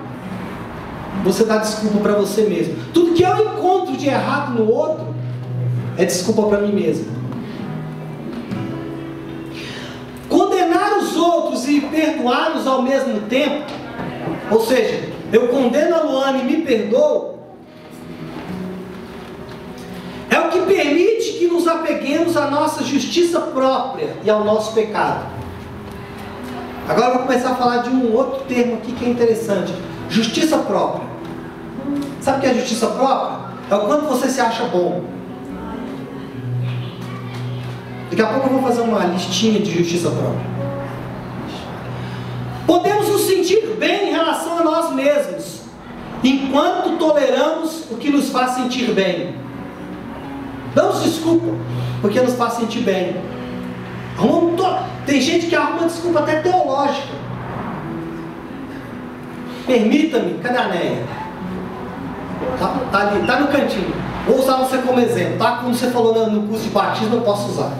você dá desculpa para você mesmo. Tudo que eu encontro de errado no outro, é desculpa para mim mesmo. Condenar os outros e perdoar-nos ao mesmo tempo, ou seja, eu condeno a Luana e me perdoo, é o que permite que nos apeguemos à nossa justiça própria e ao nosso pecado. Agora eu vou começar a falar de um outro termo aqui que é interessante: justiça própria. Sabe o que é justiça própria? É o quanto você se acha bom. Daqui a pouco eu vou fazer uma listinha de justiça própria. Podemos nos sentir bem em relação a nós mesmos, enquanto toleramos o que nos faz sentir bem. Damos desculpa, porque nos faz sentir bem. Tem gente que arruma desculpa até teológica. Permita-me, cadê a Neia? Tá ali, tá no cantinho. Vou usar você como exemplo, tá? Como você falou no curso de batismo, eu posso usar.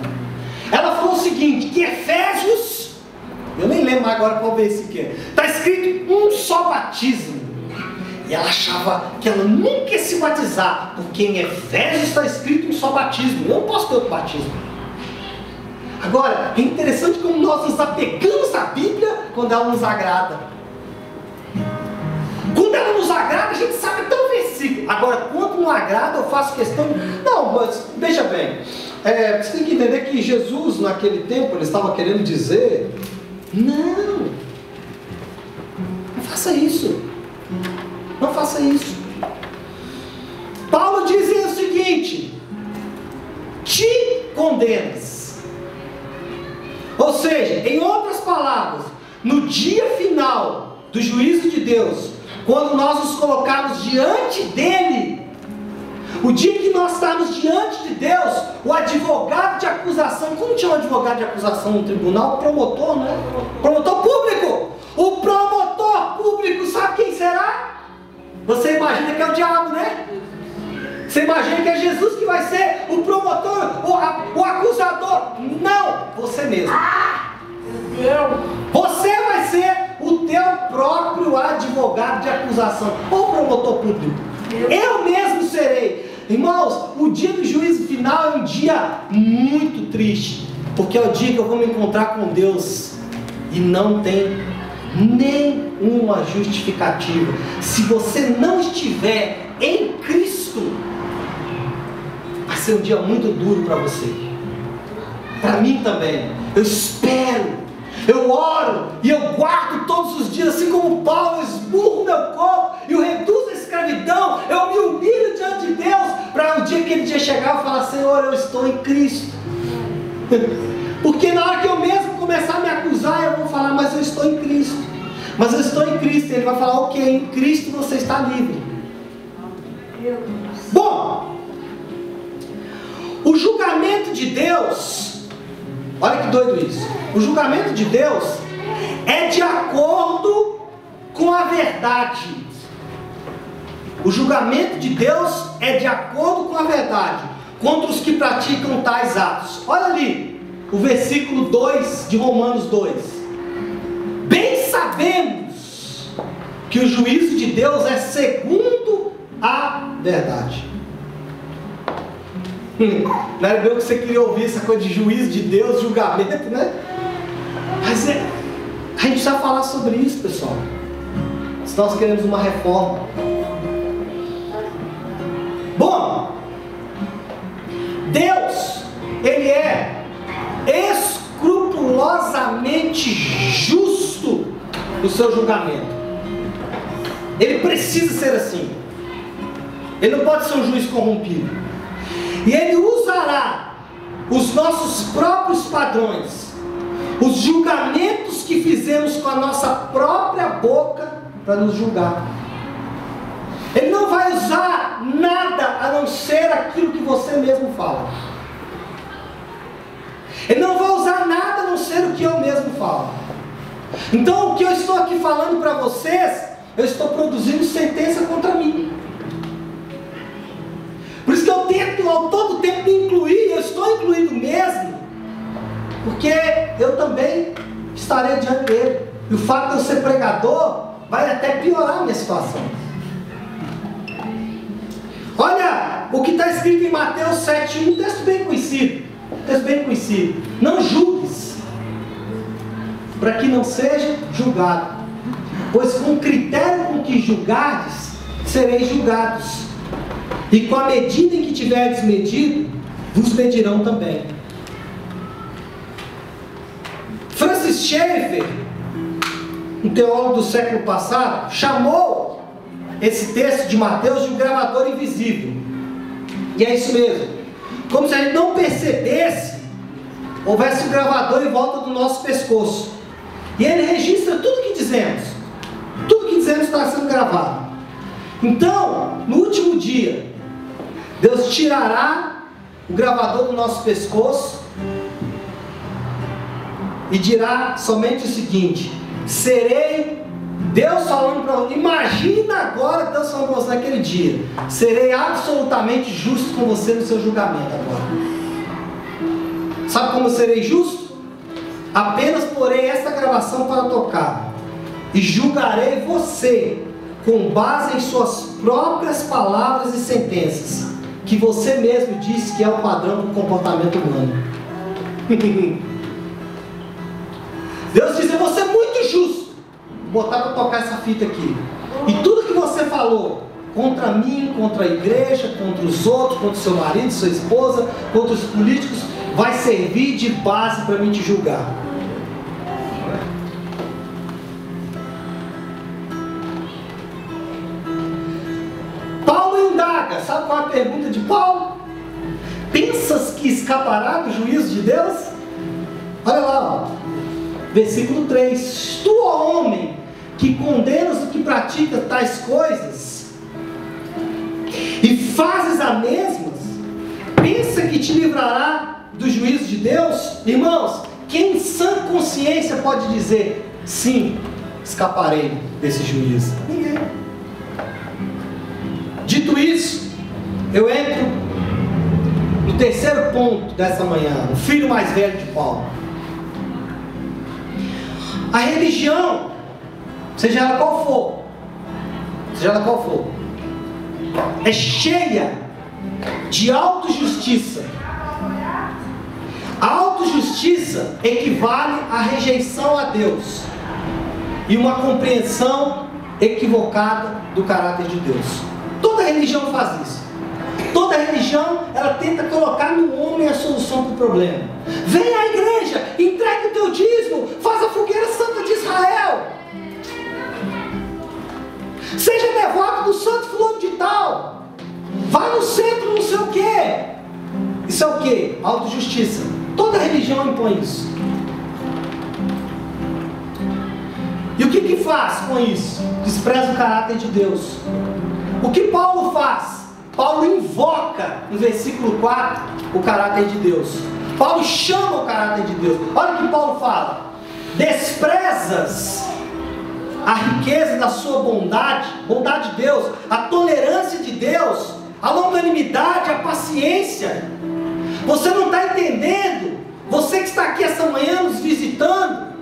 Ela falou o seguinte, que Efésios, eu nem lembro agora qual versículo que é, está escrito um só batismo. E ela achava que ela nunca ia se batizar, porque em Efésios está escrito um só batismo. Eu não posso ter outro batismo. Agora, é interessante como nós nos apegamos à Bíblia quando ela nos agrada. Quando ela nos agrada, a gente sabe até o versículo. Agora, quando não agrada, eu faço questão de... Não, mas veja bem, você tem que entender que Jesus, naquele tempo, ele estava querendo dizer: não faça isso. Não faça isso. Paulo dizia o seguinte: te condenas. Ou seja, em outras palavras, no dia final do juízo de Deus, quando nós nos colocarmos diante dele, O dia que nós estarmos diante de Deus, o advogado de acusação, como chama o advogado de acusação no tribunal? O promotor, né? Promotor público. O promotor público, sabe quem será? Você imagina que é o diabo, né? Você imagina que é Jesus que vai ser o promotor, o acusador? Não, você mesmo. Meu Deus. Você vai ser o teu próprio advogado de acusação, ou promotor público. Eu mesmo serei. Irmãos, o dia do juízo final é um dia muito triste, porque é o dia que eu vou me encontrar com Deus e não tem nenhuma justificativa. Se você não estiver em Cristo, vai ser um dia muito duro para você, para mim também. Eu espero, eu oro e eu guardo todos os dias, assim como Paulo, eu esmurro meu corpo e o reduzo à escravidão. Eu me humilho diante de Deus, para o dia que Ele dia chegar eu falar: Senhor, eu estou em Cristo. Porque na hora que eu mesmo começar a me acusar, eu vou falar: mas eu estou em Cristo. Mas eu estou em Cristo. Ele vai falar: ok, em Cristo você está livre. Bom, o julgamento de Deus, olha que doido isso. O julgamento de Deus é de acordo com a verdade. O julgamento de Deus é de acordo com a verdade contra os que praticam tais atos. Olha ali, o versículo 2 de Romanos 2. Bem sabemos que o juízo de Deus é segundo a verdade. Não era bem que você queria ouvir essa coisa de juízo de Deus, julgamento, né? Mas a gente precisa falar sobre isso, pessoal. Se nós queremos uma reforma. Bom, Deus, Ele é escrupulosamente justo no seu julgamento. Ele precisa ser assim. Ele não pode ser um juiz corrompido. E Ele usará os nossos próprios padrões, os julgamentos que fizemos com a nossa própria boca para nos julgar. Ele não vai usar nada a não ser aquilo que você mesmo fala. Ele não vai usar nada a não ser o que eu mesmo falo. Então o que eu estou aqui falando para vocês, eu estou produzindo sentença contra mim. Por isso que eu tento ao todo tempo me incluir, eu estou incluído mesmo, porque eu também estarei diante dele. E o fato de eu ser pregador vai até piorar a minha situação. Olha o que está escrito em Mateus 7,1, um texto bem conhecido. Não julgues, para que não seja julgado, pois com o critério com que julgardes, sereis julgados, e com a medida em que tiverdes medido, vos medirão também. Francis Schaeffer, um teólogo do século passado, chamou esse texto de Mateus de um gravador invisível. E é isso mesmo. Como se a gente não percebesse, houvesse um gravador em volta do nosso pescoço. E ele registra tudo que dizemos. Tudo que dizemos está sendo gravado. Então, no último dia, Deus tirará o gravador do nosso pescoço e dirá somente o seguinte: serei, Deus falando para você, imagina agora Deus falando para você naquele dia: serei absolutamente justo com você no seu julgamento agora. Sabe como serei justo? Apenas porei esta gravação para tocar e julgarei você com base em suas próprias palavras e sentenças, que você mesmo disse que é o padrão do comportamento humano. Deus diz: você é muito justo. Vou botar para tocar essa fita aqui. E tudo que você falou contra mim, contra a igreja, contra os outros, contra o seu marido, sua esposa, contra os políticos, vai servir de base para mim te julgar. Paulo indaga. Sabe qual é a pergunta de Paulo? Pensas que escapará do juízo de Deus? Olha lá, ó. Versículo 3: tu, ó homem, que condenas o que pratica tais coisas, e fazes as mesmas, pensa que te livrará do juízo de Deus? Irmãos, quem em sã consciência pode dizer, sim, escaparei desse juízo? Ninguém. Dito isso, eu entro no terceiro ponto dessa manhã, o filho mais velho de Paulo. A religião, seja ela qual for, é cheia de autojustiça. A autojustiça equivale à rejeição a Deus e uma compreensão equivocada do caráter de Deus. Toda religião faz isso. Toda religião, ela tenta colocar no homem a solução para o problema. Vem à igreja, entregue o teu dízimo, faz a fogueira santa de Israel. Seja devoto do santo fulano de tal. Vá no centro, não sei o quê. Isso é o quê? Autojustiça. Toda religião impõe isso. E o que faz com isso? Despreza o caráter de Deus. O que Paulo faz? Paulo invoca, no versículo 4, o caráter de Deus. Paulo chama o caráter de Deus. Olha o que Paulo fala. Desprezas a riqueza da sua bondade, bondade de Deus, a tolerância de Deus, a longanimidade, a paciência. Você não está entendendo? Você que está aqui essa manhã nos visitando,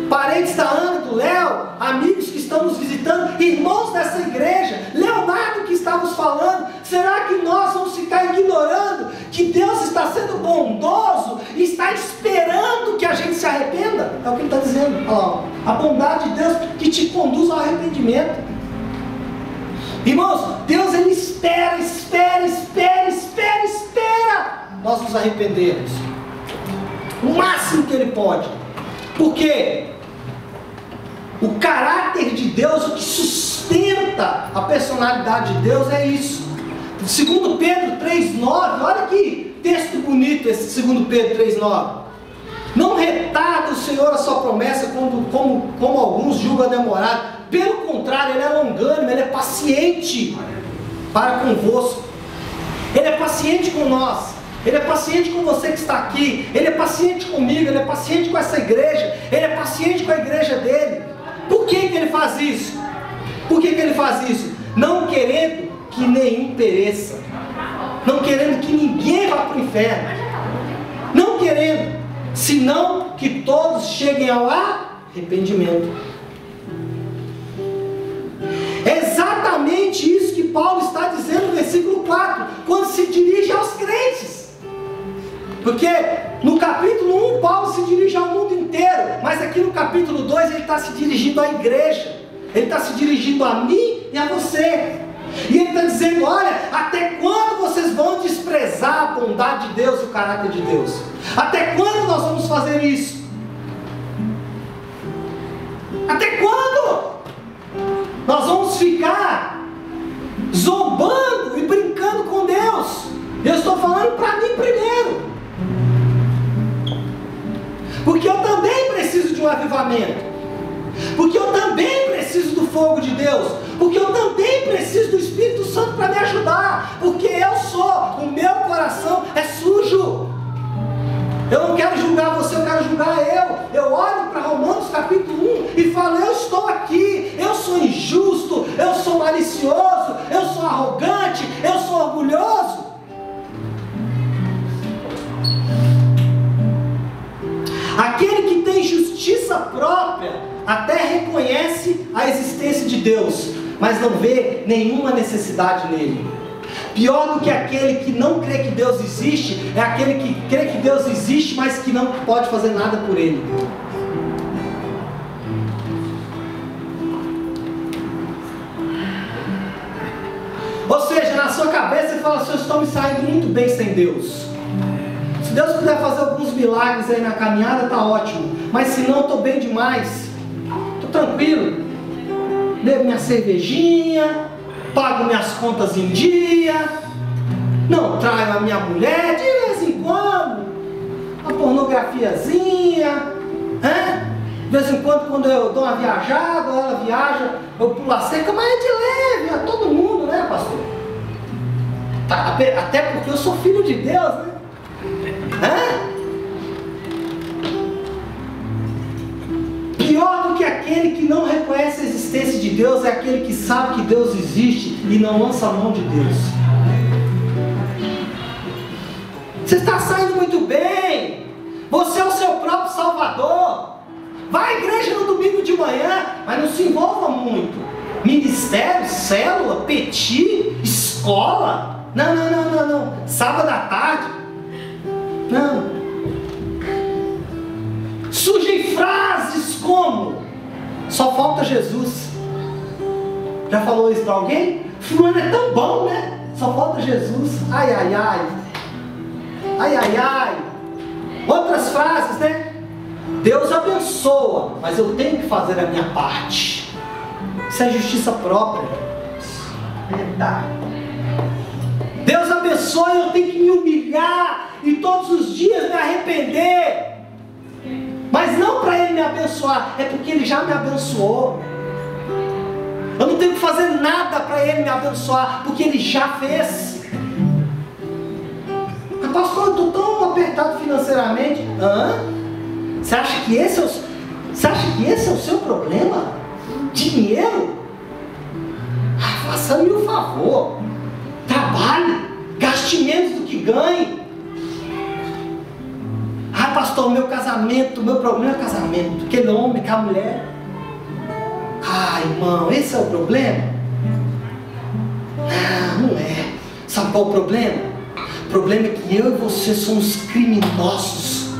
parentes da Ana, do Léo, amigos que estão nos visitando, irmãos dessa igreja, Leonardo que está nos falando, será que nós vamos ficar ignorando que Deus está sendo bondoso e está esperando que a gente se arrependa? É o que ele está dizendo. Olha lá, a bondade de Deus que te conduz ao arrependimento. Irmãos, Deus ele espera nós nos arrependermos o máximo que ele pode. Por quê? O caráter de Deus, o que sustenta a personalidade de Deus é isso. Segundo Pedro 3,9, olha que texto bonito esse segundo Pedro 3,9. Não retarda o Senhor a sua promessa como alguns julgam demorado. Pelo contrário, Ele é longânimo, Ele é paciente para convosco. Ele é paciente com nós. Ele é paciente com você que está aqui. Ele é paciente comigo. Ele é paciente com essa igreja. Ele é paciente com a igreja dele. Por que Ele faz isso? Por que Ele faz isso? Não querendo que nenhum pereça. Não querendo que ninguém vá para o inferno. Não querendo. Senão que todos cheguem ao arrependimento. É exatamente isso que Paulo está dizendo no versículo 4. Quando se dirige aos crentes. Porque no capítulo 1 Paulo se dirige ao mundo inteiro, mas aqui no capítulo 2 ele está se dirigindo à igreja, ele está se dirigindo a mim e a você, e ele está dizendo, olha, até quando vocês vão desprezar a bondade de Deus e o caráter de Deus? Até quando nós vamos fazer isso? Até quando nós vamos ficar zombando e brincando com Deus? Eu estou falando para mim primeiro, porque eu também preciso de um avivamento, porque eu também preciso do fogo de Deus, porque eu também preciso do Espírito Santo para me ajudar, porque o meu coração é sujo. Eu não quero julgar você, eu quero julgar eu olho para Romanos capítulo 1 e falo, eu estou aqui, eu sou injusto, eu sou malicioso, eu sou arrogante, eu sou orgulhoso. Aquele que tem justiça própria até reconhece a existência de Deus, mas não vê nenhuma necessidade nele. Pior do que aquele que não crê que Deus existe, é aquele que crê que Deus existe, mas que não pode fazer nada por ele. Ou seja, na sua cabeça você fala assim, eu estou me saindo muito bem sem Deus. Se Deus puder fazer alguns milagres aí na caminhada, está ótimo. Mas se não, estou bem demais. Estou tranquilo. Bebo minha cervejinha, pago minhas contas em dia, não traio a minha mulher, de vez em quando, uma pornografiazinha, de vez em quando eu dou uma viajada, ela viaja, eu pulo a cerca, mas é de leve, é todo mundo, né, pastor? porque eu sou filho de Deus, né? Pior do que aquele que não reconhece a existência de Deus é aquele que sabe que Deus existe e não lança a mão de Deus. Você está saindo muito bem. Você é o seu próprio Salvador. Vai à igreja no domingo de manhã, mas não se envolva muito. Ministério, célula, petit, escola. Não. Sábado à tarde. Não. Surgem frases como: só falta Jesus. Já falou isso para alguém? Fulano é tão bom, né? Só falta Jesus. Ai, ai, ai. Ai, ai, ai. Outras frases, né? Deus abençoa, mas eu tenho que fazer a minha parte. Isso é justiça própria. Deus abençoa e eu tenho que me humilhar e todos os dias me arrepender. Mas não para Ele me abençoar, é porque Ele já me abençoou. Eu não tenho que fazer nada para Ele me abençoar, porque Ele já fez. Mas pastor, eu estou tão apertado financeiramente. Você acha que esse é o seu problema? Dinheiro? Faça-me o favor. Trabalhe, gaste menos do que ganhe. Pastor, meu problema é casamento. Aquele homem, aquela mulher. Irmão, esse é o problema? Não é. Sabe qual é o problema? O problema é que eu e você somos criminosos.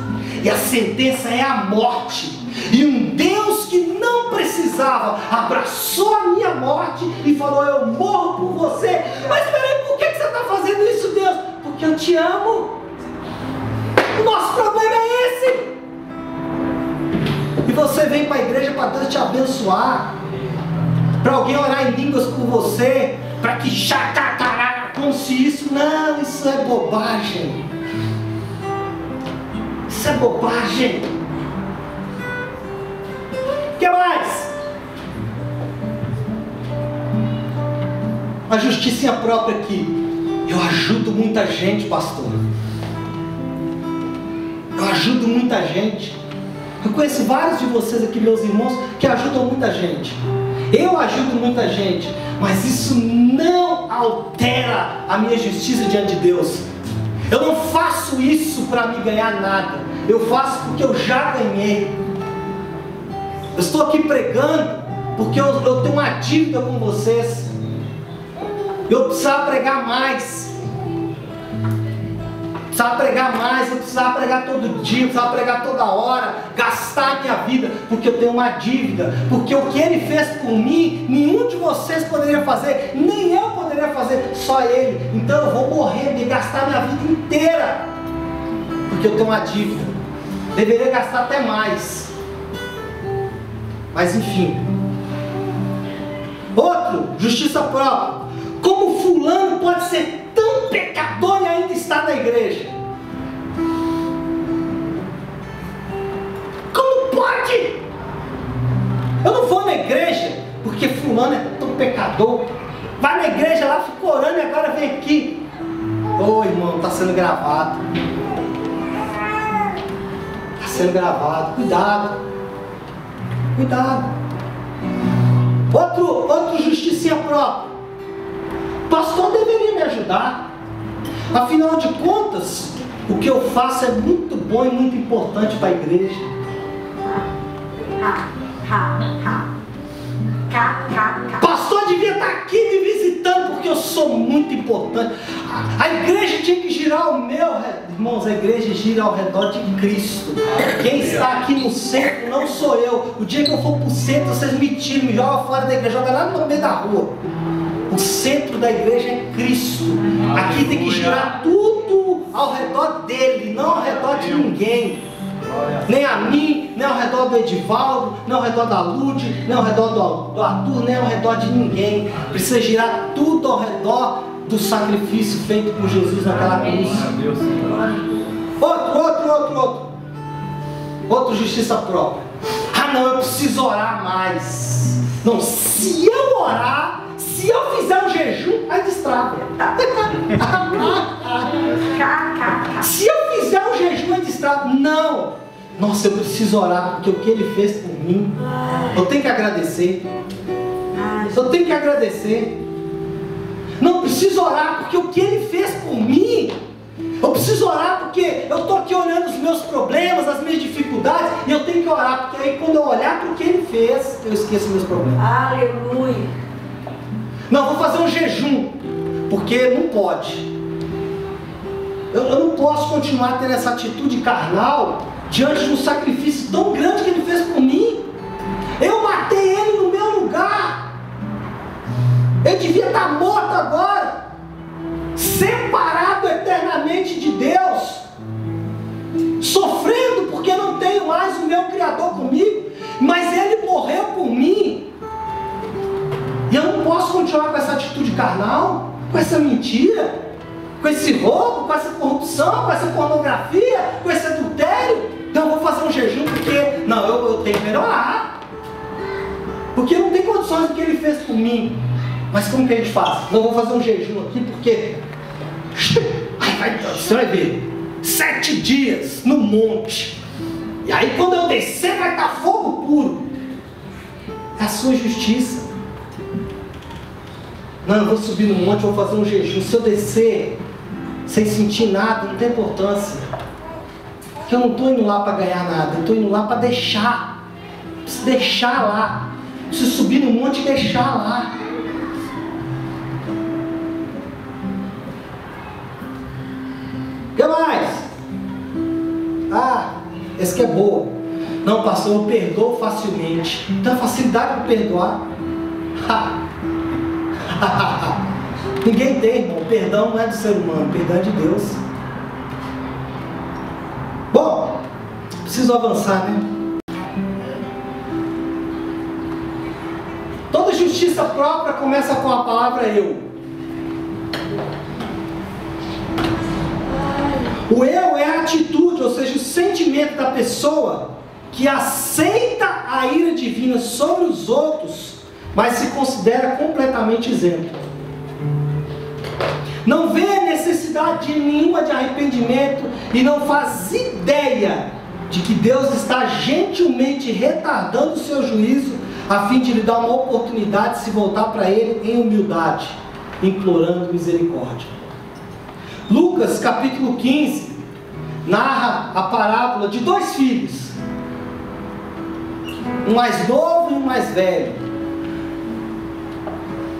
E a sentença é a morte. E um Deus que não precisava abraçou a minha morte e falou: eu morro por você. Mas peraí, por que você está fazendo isso, Deus? Porque eu te amo. O nosso problema é esse. E você vem para a igreja para Deus te abençoar, para alguém orar em línguas por você, para que como se isso... Não, isso é bobagem. Isso é bobagem. O que mais? A justiça própria aqui. Eu ajudo muita gente, pastor. Eu ajudo muita gente. Eu conheço vários de vocês aqui, meus irmãos, que ajudam muita gente. Eu ajudo muita gente, mas isso não altera a minha justiça diante de Deus. Eu não faço isso para me ganhar nada. Eu faço porque eu já ganhei. Eu estou aqui pregando porque eu tenho uma dívida com vocês. Eu precisava pregar mais. Precisava pregar mais, eu precisava pregar todo dia, eu precisava pregar toda hora, gastar a minha vida, porque eu tenho uma dívida, porque o que Ele fez por mim, nenhum de vocês poderia fazer, nem eu poderia fazer, só Ele. Então eu vou morrer e gastar a minha vida inteira, porque eu tenho uma dívida. Deveria gastar até mais, mas enfim. Outro, justiça própria. Como fulano pode ser tão pecador e ainda está na igreja? Como pode? Eu não vou na igreja porque fulano é tão pecador. Vai na igreja lá, fica orando e agora vem aqui. Ô irmão, está sendo gravado. Está sendo gravado. Cuidado. Cuidado. Outro justiça própria. O pastor deveria me ajudar. Afinal de contas, o que eu faço é muito bom e muito importante para a igreja. Pastor devia estar aqui me visitando porque eu sou muito importante. A igreja tinha que girar ao meu redor. Irmãos, a igreja gira ao redor de Cristo. Quem está aqui no centro não sou eu. O dia que eu for para o centro, vocês me tiram, me jogam fora da igreja, jogam lá no meio da rua. O centro da igreja é Cristo. Aqui tem que girar tudo ao redor dele, não ao redor de ninguém. Nem a mim, nem ao redor do Edivaldo, nem ao redor da Lude, nem ao redor do Arthur, nem ao redor de ninguém. Precisa girar tudo ao redor do sacrifício feito por Jesus naquela cruz. Outro justiça própria. Não, eu preciso orar mais. Não, se eu orar, se eu fizer um jejum, aí destrava. administrar. Não! Nossa, eu preciso orar porque o que Ele fez por mim, eu tenho que agradecer. Eu tenho que agradecer. Não, preciso orar porque o que Ele fez por mim. Eu preciso orar porque eu estou aqui olhando os meus problemas, as minhas dificuldades, e eu tenho que orar, porque aí quando eu olhar para o que Ele fez, eu esqueço meus problemas. Aleluia. Não, vou fazer um jejum, porque não pode. Eu não posso continuar tendo essa atitude carnal diante de um sacrifício tão grande que Ele fez por mim. Eu matei Ele no meu lugar. Eu devia estar morto agora, separado eternamente de Deus, sofrendo porque não tenho mais o meu Criador comigo, mas Ele morreu por mim. E eu não posso continuar com essa atitude carnal, com essa mentira, com esse roubo, com essa corrupção, com essa pornografia, com esse adultério. Então eu vou fazer um jejum porque, não, eu tenho que melhorar, porque não tem condições do que Ele fez por mim. Mas como que a gente faz? Não, vou fazer um jejum aqui porque você vai ver 7 dias no monte, e aí quando eu descer vai estar fogo puro. É a sua justiça. Não, eu vou subir no monte, vou fazer um jejum. Se eu descer sem sentir nada, não tem importância, porque eu não estou indo lá para ganhar nada, eu estou indo lá para deixar. Preciso deixar lá. Preciso subir no monte e deixar lá. O que mais? Esse que é boa. Não, pastor, eu perdoo facilmente. Tem facilidade para perdoar. Ninguém tem, irmão. Perdão não é do ser humano, perdão é de Deus. Bom, preciso avançar, né? Toda justiça própria começa com a palavra eu. O eu é a atitude, ou seja, o sentimento da pessoa que aceita a ira divina sobre os outros, mas se considera completamente isento. Não vê necessidade nenhuma de arrependimento e não faz ideia de que Deus está gentilmente retardando o seu juízo a fim de lhe dar uma oportunidade de se voltar para Ele em humildade, implorando misericórdia. Lucas capítulo 15 narra a parábola de 2 filhos, um mais novo e um mais velho.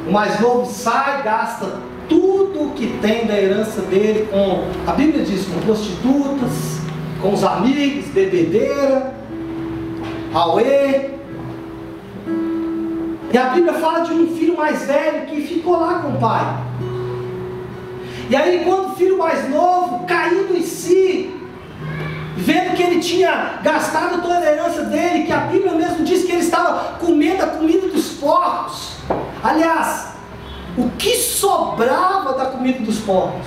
O mais novo sai, gasta tudo o que tem da herança dele com, a Bíblia diz, com prostitutas, com os amigos, bebedeira, auê. E a Bíblia fala de um filho mais velho que ficou lá com o pai. E aí quando o filho mais novo, caindo em si, vendo que ele tinha gastado toda a herança dele, que a Bíblia mesmo diz que ele estava comendo a comida dos porcos. Aliás, o que sobrava da comida dos porcos?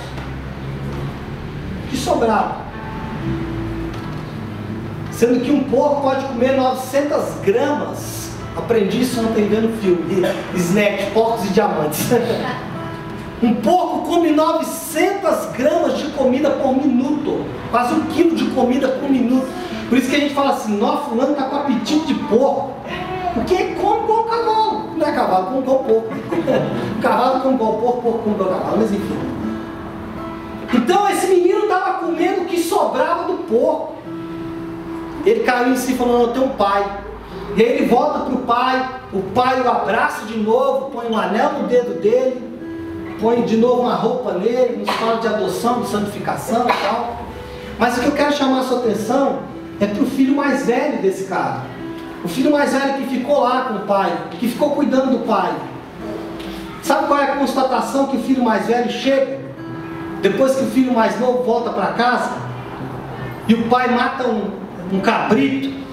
O que sobrava? Sendo que um porco pode comer 900 gramas. Aprendi isso ontem vendo filme, Snack, Porcos e Diamantes. Um porco come 900 gramas de comida por minuto, quase 1 quilo de comida por minuto. Por isso que a gente fala assim, nossa, fulano está com apetite de porco, porque come igual cavalo. Não é cavalo, come igual porco. O cavalo come igual porco, porco come igual cavalo, mas enfim. Então esse menino estava comendo o que sobrava do porco. Ele caiu em si e falou, não, eu tenho um pai. E aí ele volta para o pai o abraça de novo, põe um anel no dedo dele, põe de novo uma roupa nele, nos fala de adoção, de santificação e tal. Mas o que eu quero chamar a sua atenção é para o filho mais velho desse cara. O filho mais velho que ficou lá com o pai, que ficou cuidando do pai. Sabe qual é a constatação que o filho mais velho chega? Depois que o filho mais novo volta para casa, e o pai mata um cabrito,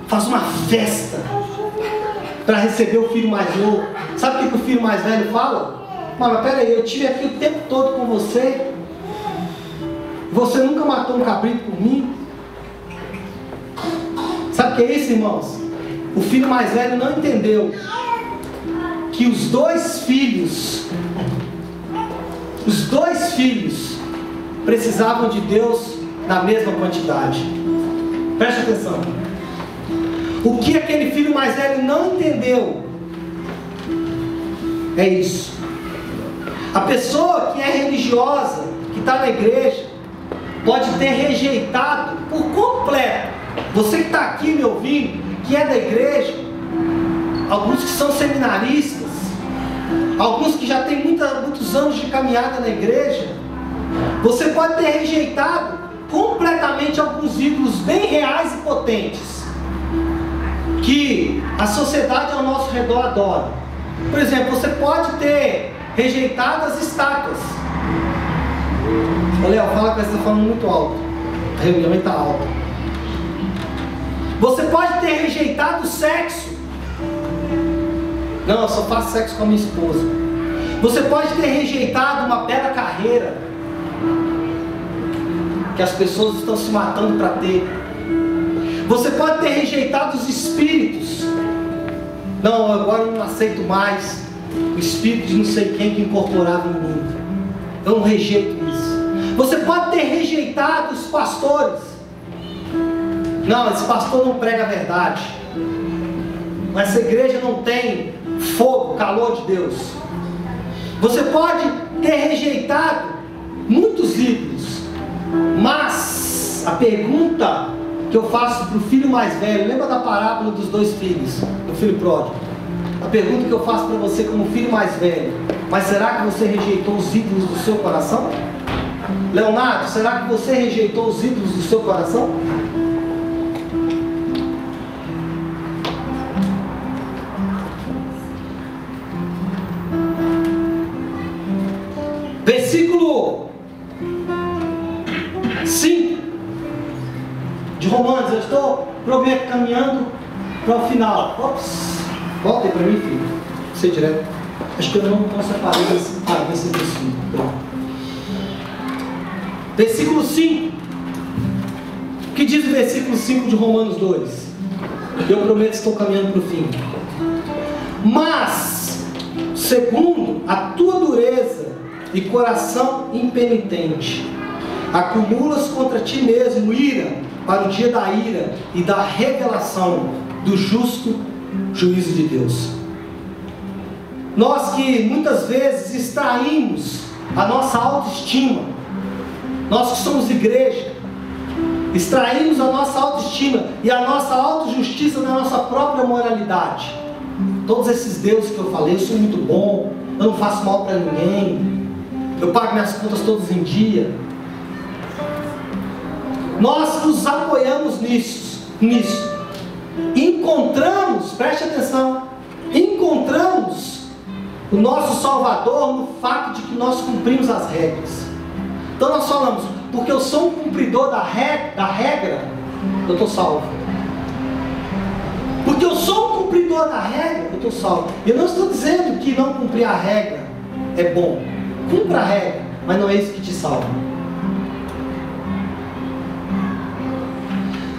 faz uma festa para receber o filho mais novo. Sabe o que o filho mais velho fala? Mas peraí, eu estive aqui o tempo todo com você, você nunca matou um cabrito por mim? Sabe o que é isso, irmãos? O filho mais velho não entendeu que os dois filhos precisavam de Deus na mesma quantidade. Preste atenção. O que aquele filho mais velho não entendeu é isso. A pessoa que é religiosa, que está na igreja, pode ter rejeitado por completo. Você que está aqui me ouvindo, que é da igreja, alguns que são seminaristas, alguns que já têm muitos anos de caminhada na igreja, você pode ter rejeitado completamente alguns ídolos bem reais e potentes, que a sociedade ao nosso redor adora. Por exemplo, você pode ter rejeitado as estátuas. Ô Léo, fala que você está falando muito alto. A reunião está alta. Você pode ter rejeitado o sexo. Não, eu só faço sexo com a minha esposa. Você pode ter rejeitado uma bela carreira que as pessoas estão se matando para ter. Você pode ter rejeitado os espíritos. Não, agora eu não aceito mais o espírito de não sei quem que incorporava em mim. Eu não rejeito isso. Você pode ter rejeitado os pastores. Não, esse pastor não prega a verdade. Essa igreja não tem fogo, calor de Deus. Você pode ter rejeitado muitos ídolos. Mas a pergunta que eu faço para o filho mais velho, lembra da parábola dos dois filhos, do filho pródigo? A pergunta que eu faço para você como filho mais velho: mas será que você rejeitou os ídolos do seu coração? Leonardo, será que você rejeitou os ídolos do seu coração? Versículo 5 de Romanos. Eu estou, prometo, caminhando para o final. Ops, volta aí para mim, filho. Você direto. Acho que eu não separei esse versículo 5. Versículo 5. O que diz o versículo 5 de Romanos 2? Eu prometo que estou caminhando para o fim. Mas, segundo a tua dureza e coração impenitente, acumulas contra ti mesmo ira para o dia da ira e da revelação do justo juízo de Deus. Nós que muitas vezes extraímos a nossa autoestima, nós que somos igreja, extraímos a nossa autoestima e a nossa autojustiça na nossa própria moralidade. Todos esses deuses que eu falei: eu sou muito bom, eu não faço mal para ninguém, eu pago minhas contas todos em dia. Nós nos apoiamos nisso. Encontramos, preste atenção, encontramos o nosso Salvador no fato de que nós cumprimos as regras. Então nós falamos: porque eu sou um cumpridor da regra, eu estou salvo. Porque eu sou um cumpridor da regra, eu estou salvo. Eu não estou dizendo que não cumprir a regra é bom. Cumpra a regra, mas não é isso que te salva.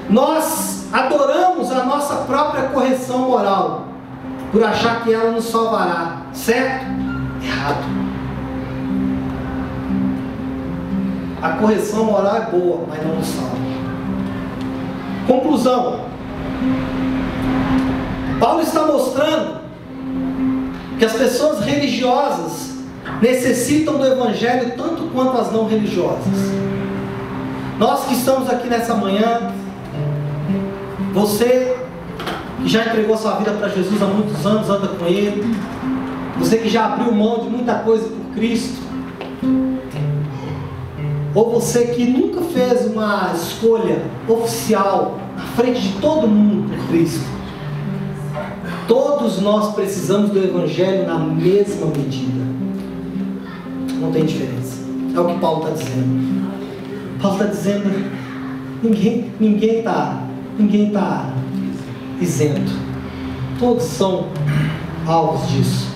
Nós adoramos a nossa própria correção moral por achar que ela nos salvará. Certo? Errado. A correção moral é boa, mas não nos salva. Conclusão: Paulo está mostrando que as pessoas religiosas necessitam do Evangelho tanto quanto as não religiosas. Nós que estamos aqui nessa manhã, você que já entregou sua vida para Jesus há muitos anos, anda com Ele, você que já abriu mão de muita coisa por Cristo, ou você que nunca fez uma escolha oficial na frente de todo mundo por Cristo, todos nós precisamos do Evangelho na mesma medida. Não tem diferença. É o que Paulo está dizendo. Paulo está dizendo: ninguém está isento. Todos são alvos disso.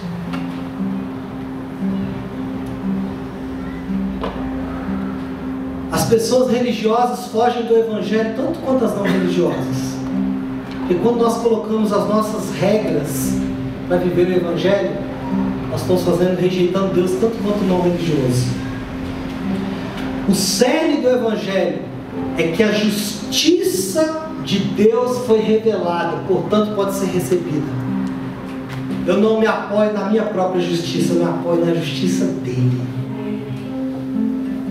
As pessoas religiosas fogem do Evangelho tanto quanto as não religiosas. E quando nós colocamos as nossas regras para viver o Evangelho, nós estamos rejeitando Deus tanto quanto o não religioso. O cerne do Evangelho é que a justiça de Deus foi revelada, portanto pode ser recebida. Eu não me apoio na minha própria justiça, eu me apoio na justiça dele.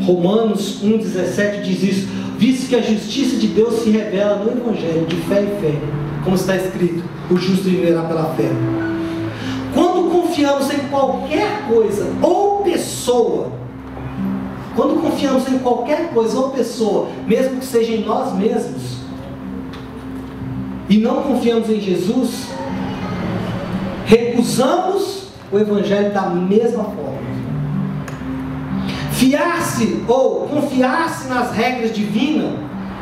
Romanos 1,17 diz isso: visto que a justiça de Deus se revela no Evangelho, de fé em fé, como está escrito, o justo viverá pela fé. Quando confiamos em qualquer coisa ou pessoa, mesmo que seja em nós mesmos, e não confiamos em Jesus, recusamos o Evangelho da mesma forma. Fiar-se ou confiar-se nas regras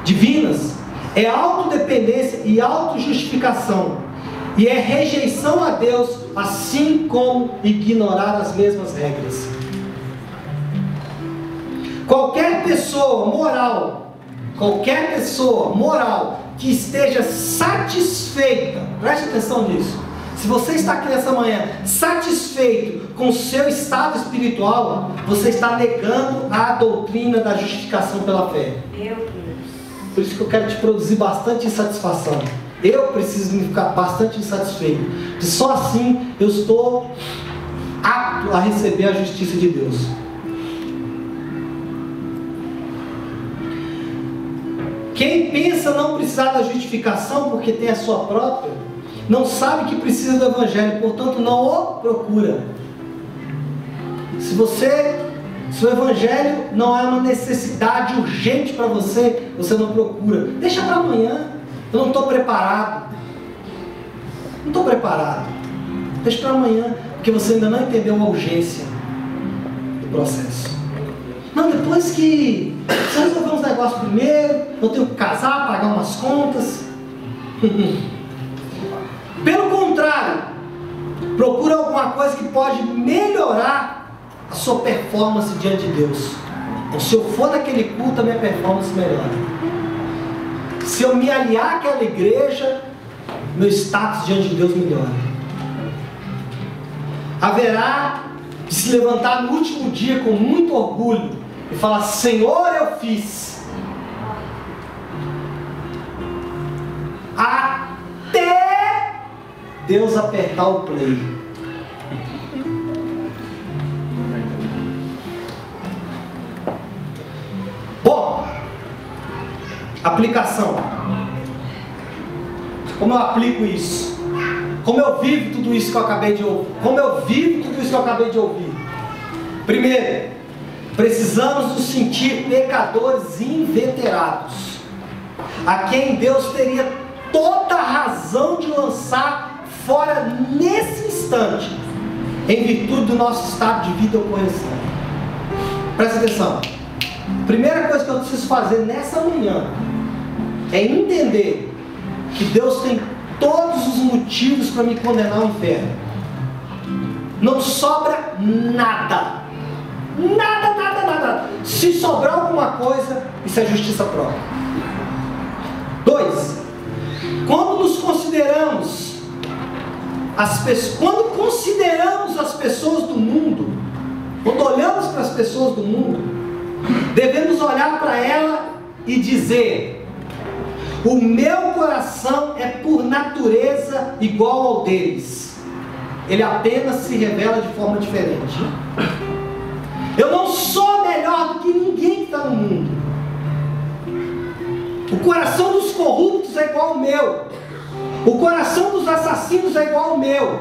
divinas é autodependência e autojustificação, e é rejeição a Deus, assim como ignorar as mesmas regras. Qualquer pessoa moral que esteja satisfeita, preste atenção nisso. Se você está aqui nessa manhã satisfeito com o seu estado espiritual, você está negando a doutrina da justificação pela fé. Por isso que eu quero te produzir bastante insatisfação. Eu preciso me ficar bastante insatisfeito, porque só assim eu estou apto a receber a justiça de Deus. Quem pensa não precisar da justificação porque tem a sua própria, não sabe que precisa do Evangelho, portanto não o procura. Se o Evangelho não é uma necessidade urgente para você, você não procura. Deixa para amanhã. Eu não estou preparado. Deixa para amanhã, porque você ainda não entendeu a urgência do processo. Não, depois que você resolver uns negócios primeiro, eu tenho que casar, pagar umas contas. Pelo contrário, procura alguma coisa que pode melhorar a sua performance diante de Deus. Então, se eu for naquele culto, a minha performance melhora. Se eu me aliar àquela igreja, meu status diante de Deus melhora. Haverá de se levantar no último dia com muito orgulho e falar: Senhor, eu fiz. Até Deus apertar o play. Bom, aplicação. Como eu aplico isso? Como eu vivo tudo isso que eu acabei de ouvir? Primeiro, precisamos nos sentir pecadores inveterados, a quem Deus teria toda a razão de lançar fora nesse instante, em virtude do nosso estado de vida ou correção. Presta atenção. Primeira coisa que eu preciso fazer nessa manhã é entender que Deus tem todos os motivos para me condenar ao inferno. Não sobra nada. Nada. Se sobrar alguma coisa, isso é justiça própria. 2. Quando consideramos as pessoas do mundo, quando olhamos para as pessoas do mundo, devemos olhar para ela e dizer: o meu coração é por natureza igual ao deles. Ele apenas se revela de forma diferente. Eu não sou melhor do que ninguém que está no mundo. O coração dos corruptos é igual ao meu. O coração dos assassinos é igual ao meu.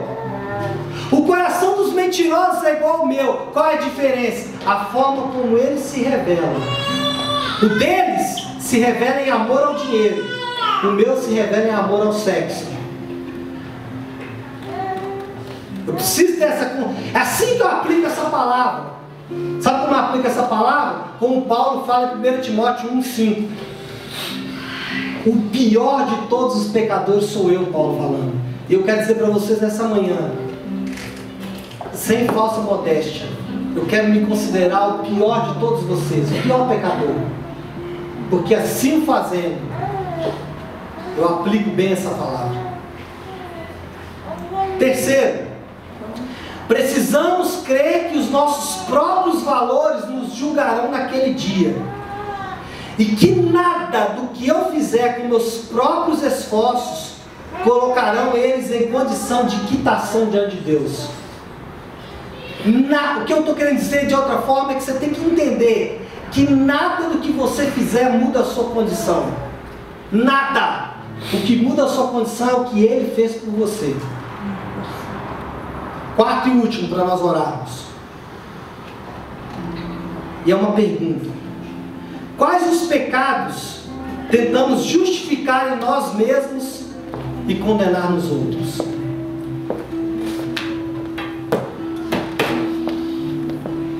O coração dos mentirosos é igual ao meu. Qual é a diferença? A forma como eles se revelam. O deles se revela em amor ao dinheiro. O meu se revela em amor ao sexo. Eu preciso dessa... É assim que eu aplico essa palavra. Sabe como eu aplico essa palavra? Como Paulo fala em 1 Timóteo 1,5. O pior de todos os pecadores sou eu, Paulo falando. E eu quero dizer para vocês nessa manhã, sem falsa modéstia, eu quero me considerar o pior de todos vocês, o pior pecador. Porque assim fazendo, eu aplico bem essa palavra. Terceiro, precisamos crer que os nossos próprios valores nos julgarão naquele dia. e que nada do que eu fizer com meus próprios esforços colocarão eles em condição de quitação diante de Deus. O que eu estou querendo dizer de outra forma é que você tem que entender que nada do que você fizer muda a sua condição. Nada. O que muda a sua condição é o que Ele fez por você. Quarto e último para nós orarmos. E é uma pergunta: quais os pecados tentamos justificar em nós mesmos e condenar nos outros?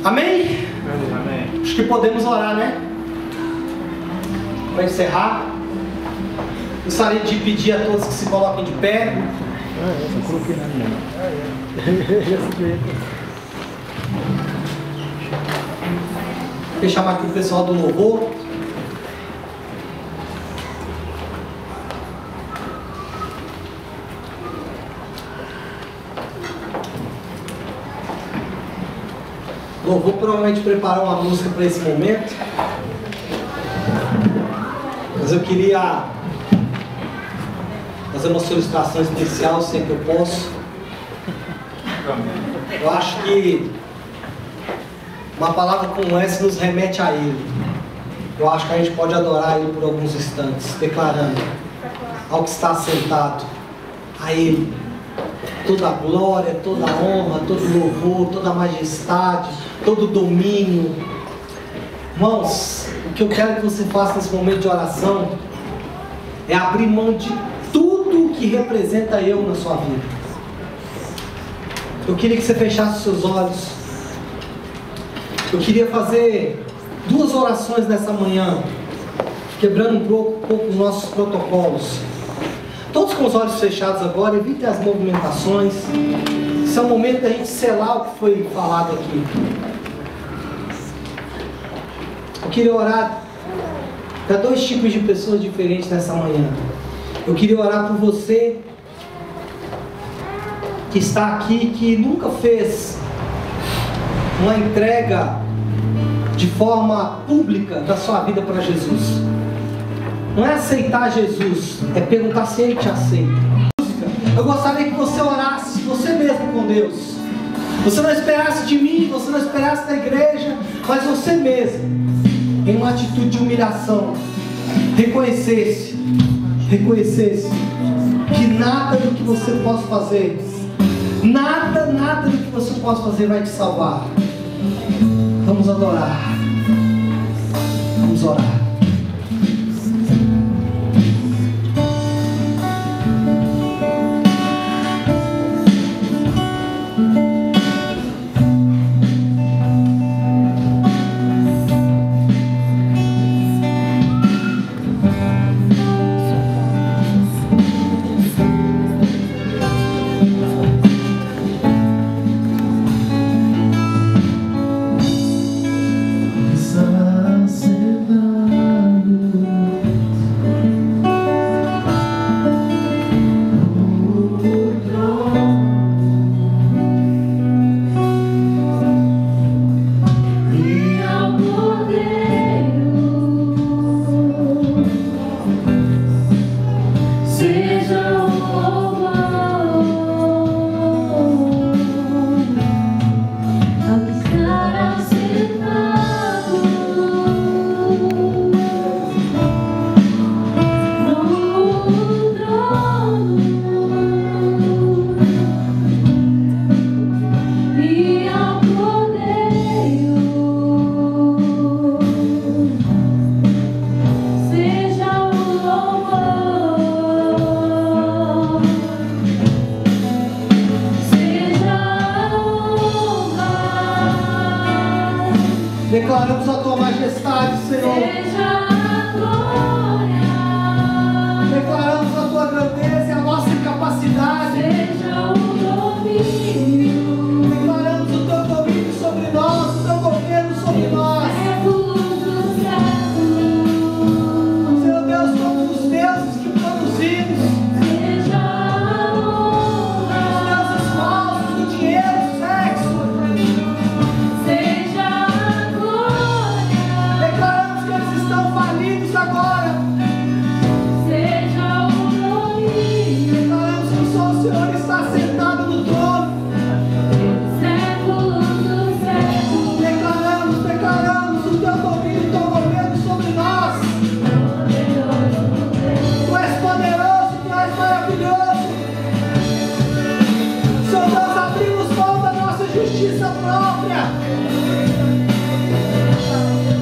Amém? Amém. Acho que podemos orar, né? Para encerrar, gostaria de pedir a todos que se coloquem de pé. Eu coloquei na minha. Vou chamar aqui o pessoal do louvor. O louvor provavelmente preparou uma música para esse momento. Mas eu queria fazer uma solicitação especial, sempre eu posso. Eu acho que uma palavra como essa nos remete a Ele. Eu acho que a gente pode adorar Ele por alguns instantes, declarando ao que está sentado, a Ele, toda a glória, toda a honra, todo o louvor, toda a majestade, todo o domínio. Irmãos, o que eu quero que você faça nesse momento de oração é abrir mão de tudo o que representa eu na sua vida. Eu queria que você fechasse os seus olhos. Eu queria fazer 2 orações nessa manhã, quebrando um pouco os nossos protocolos. Todos com os olhos fechados agora, evitem as movimentações. Esse é o momento da gente selar o que foi falado aqui. Eu queria orar para 2 tipos de pessoas diferentes nessa manhã. Eu queria orar por você que está aqui, que nunca fez uma entrega de forma pública da sua vida para Jesus. Não é aceitar Jesus, é perguntar se Ele te aceita. Eu gostaria que você orasse você mesmo com Deus. Você não esperasse de mim, você não esperasse da igreja, mas você mesmo, em uma atitude de humilhação, reconhecesse que nada do que você possa fazer, nada do que você possa fazer vai te salvar. Vamos adorar. Vamos orar. Declaramos a Tua majestade, Senhor. Declaramos a Tua grandeza e a nossa incapacidade. Declaramos o Teu domínio sobre nós, o Teu governo sobre nós. Senhor Deus, somos os deuses que produzimos. Os deuses falsos do dinheiro, do sexo. Declaramos que eles estão falidos.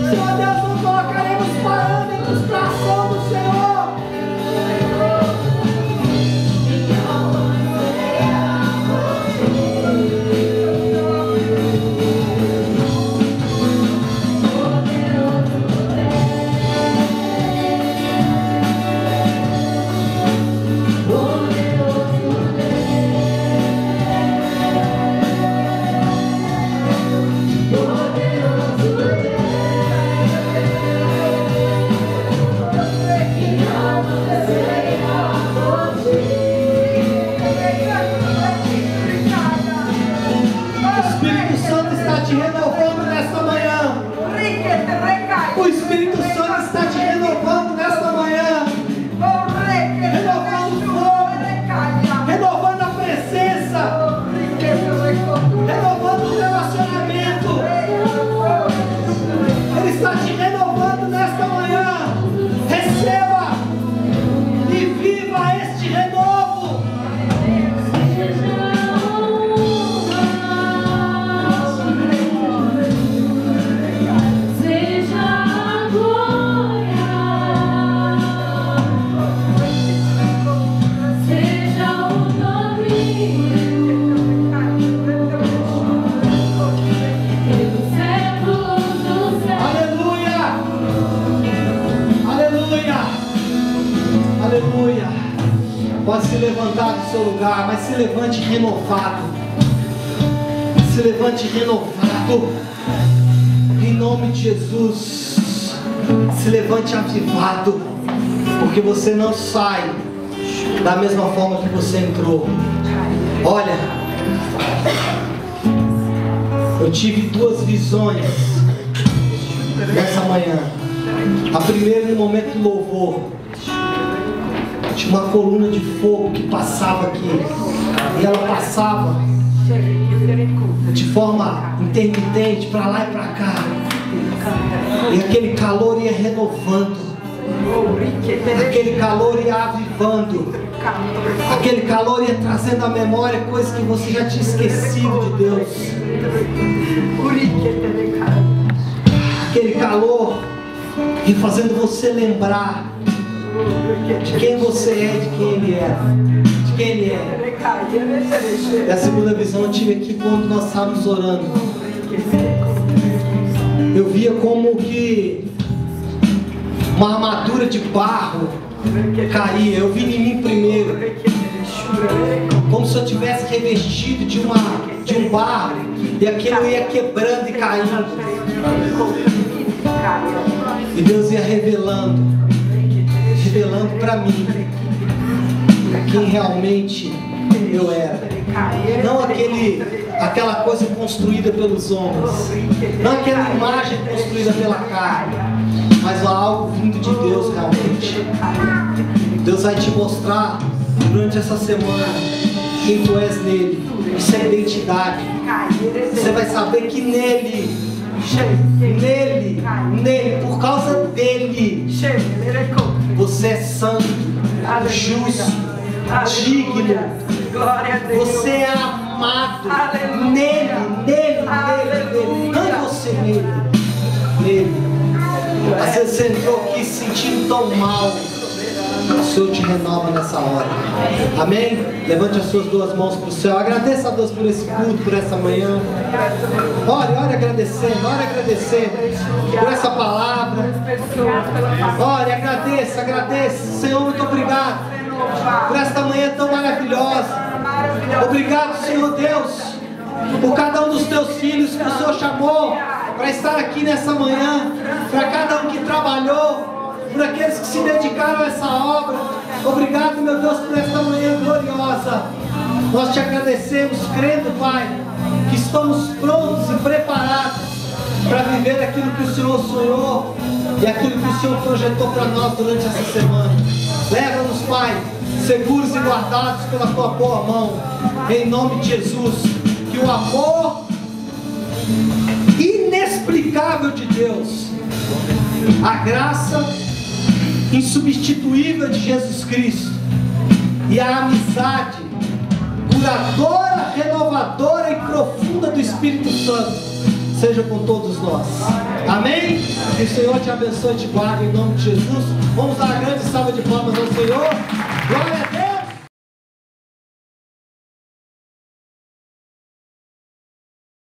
Senhor Deus, não colocaremos parâmetros para a ação do Senhor. O Espírito Santo está te renovando nesta manhã. Renovando o fogo, renovando a presença, renovando o relacionamento. Ele está te renovando nesta manhã. Receba e viva este renovo. Aleluia. Pode se levantar do seu lugar, mas se levante renovado. Se levante renovado. Em nome de Jesus. Se levante avivado. Porque você não sai da mesma forma que você entrou. Olha, eu tive duas visões nessa manhã. A primeira no momento do louvor. Tinha uma coluna de fogo que passava aqui. E ela passava de forma intermitente para lá e para cá. E aquele calor ia renovando. Aquele calor ia avivando. Aquele calor ia trazendo à memória coisas que você já tinha esquecido de Deus. Aquele calor ia fazendo você lembrar de quem você é, de quem Ele é, de quem Ele é. E a segunda visão eu tive aqui quando nós estávamos orando. Eu via como que uma armadura de barro caía. Eu vi em mim primeiro, como se eu tivesse revestido de um barro, e aquilo ia quebrando e caindo. E Deus ia revelando para mim quem realmente eu era. Não aquela coisa construída pelos homens, não aquela imagem construída pela carne, mas algo vindo de Deus realmente. Deus vai te mostrar durante essa semana quem tu és nele. Isso é identidade. Você vai saber que nele, por causa dele, você é santo, justo, digno. Você é amado. Nele. Não é você nele. Às vezes você entrou aqui se sentindo tão mal. O Senhor te renova nessa hora. Amém? Levante as suas duas mãos para o céu. Agradeça a Deus por esse culto, por essa manhã. Ore agradecendo por essa palavra. Ore, agradeça. Senhor, muito obrigado por esta manhã tão maravilhosa. Obrigado, Senhor Deus, por cada um dos teus filhos que o Senhor chamou para estar aqui nessa manhã, para cada um que trabalhou, por aqueles que se dedicaram a essa obra. Obrigado, meu Deus, por esta manhã gloriosa. Nós te agradecemos, crendo, Pai, que estamos prontos e preparados para viver aquilo que o Senhor sonhou e aquilo que o Senhor projetou para nós durante essa semana. Leva-nos, Pai, seguros e guardados pela tua boa mão, em nome de Jesus. Que o amor inexplicável de Deus, a graça insubstituível de Jesus Cristo e a amizade curadora, renovadora e profunda do Espírito Santo seja com todos nós. Amém? Que o Senhor te abençoe e te guarde em nome de Jesus. Vamos dar uma grande salva de palmas ao Senhor. Glória a Deus.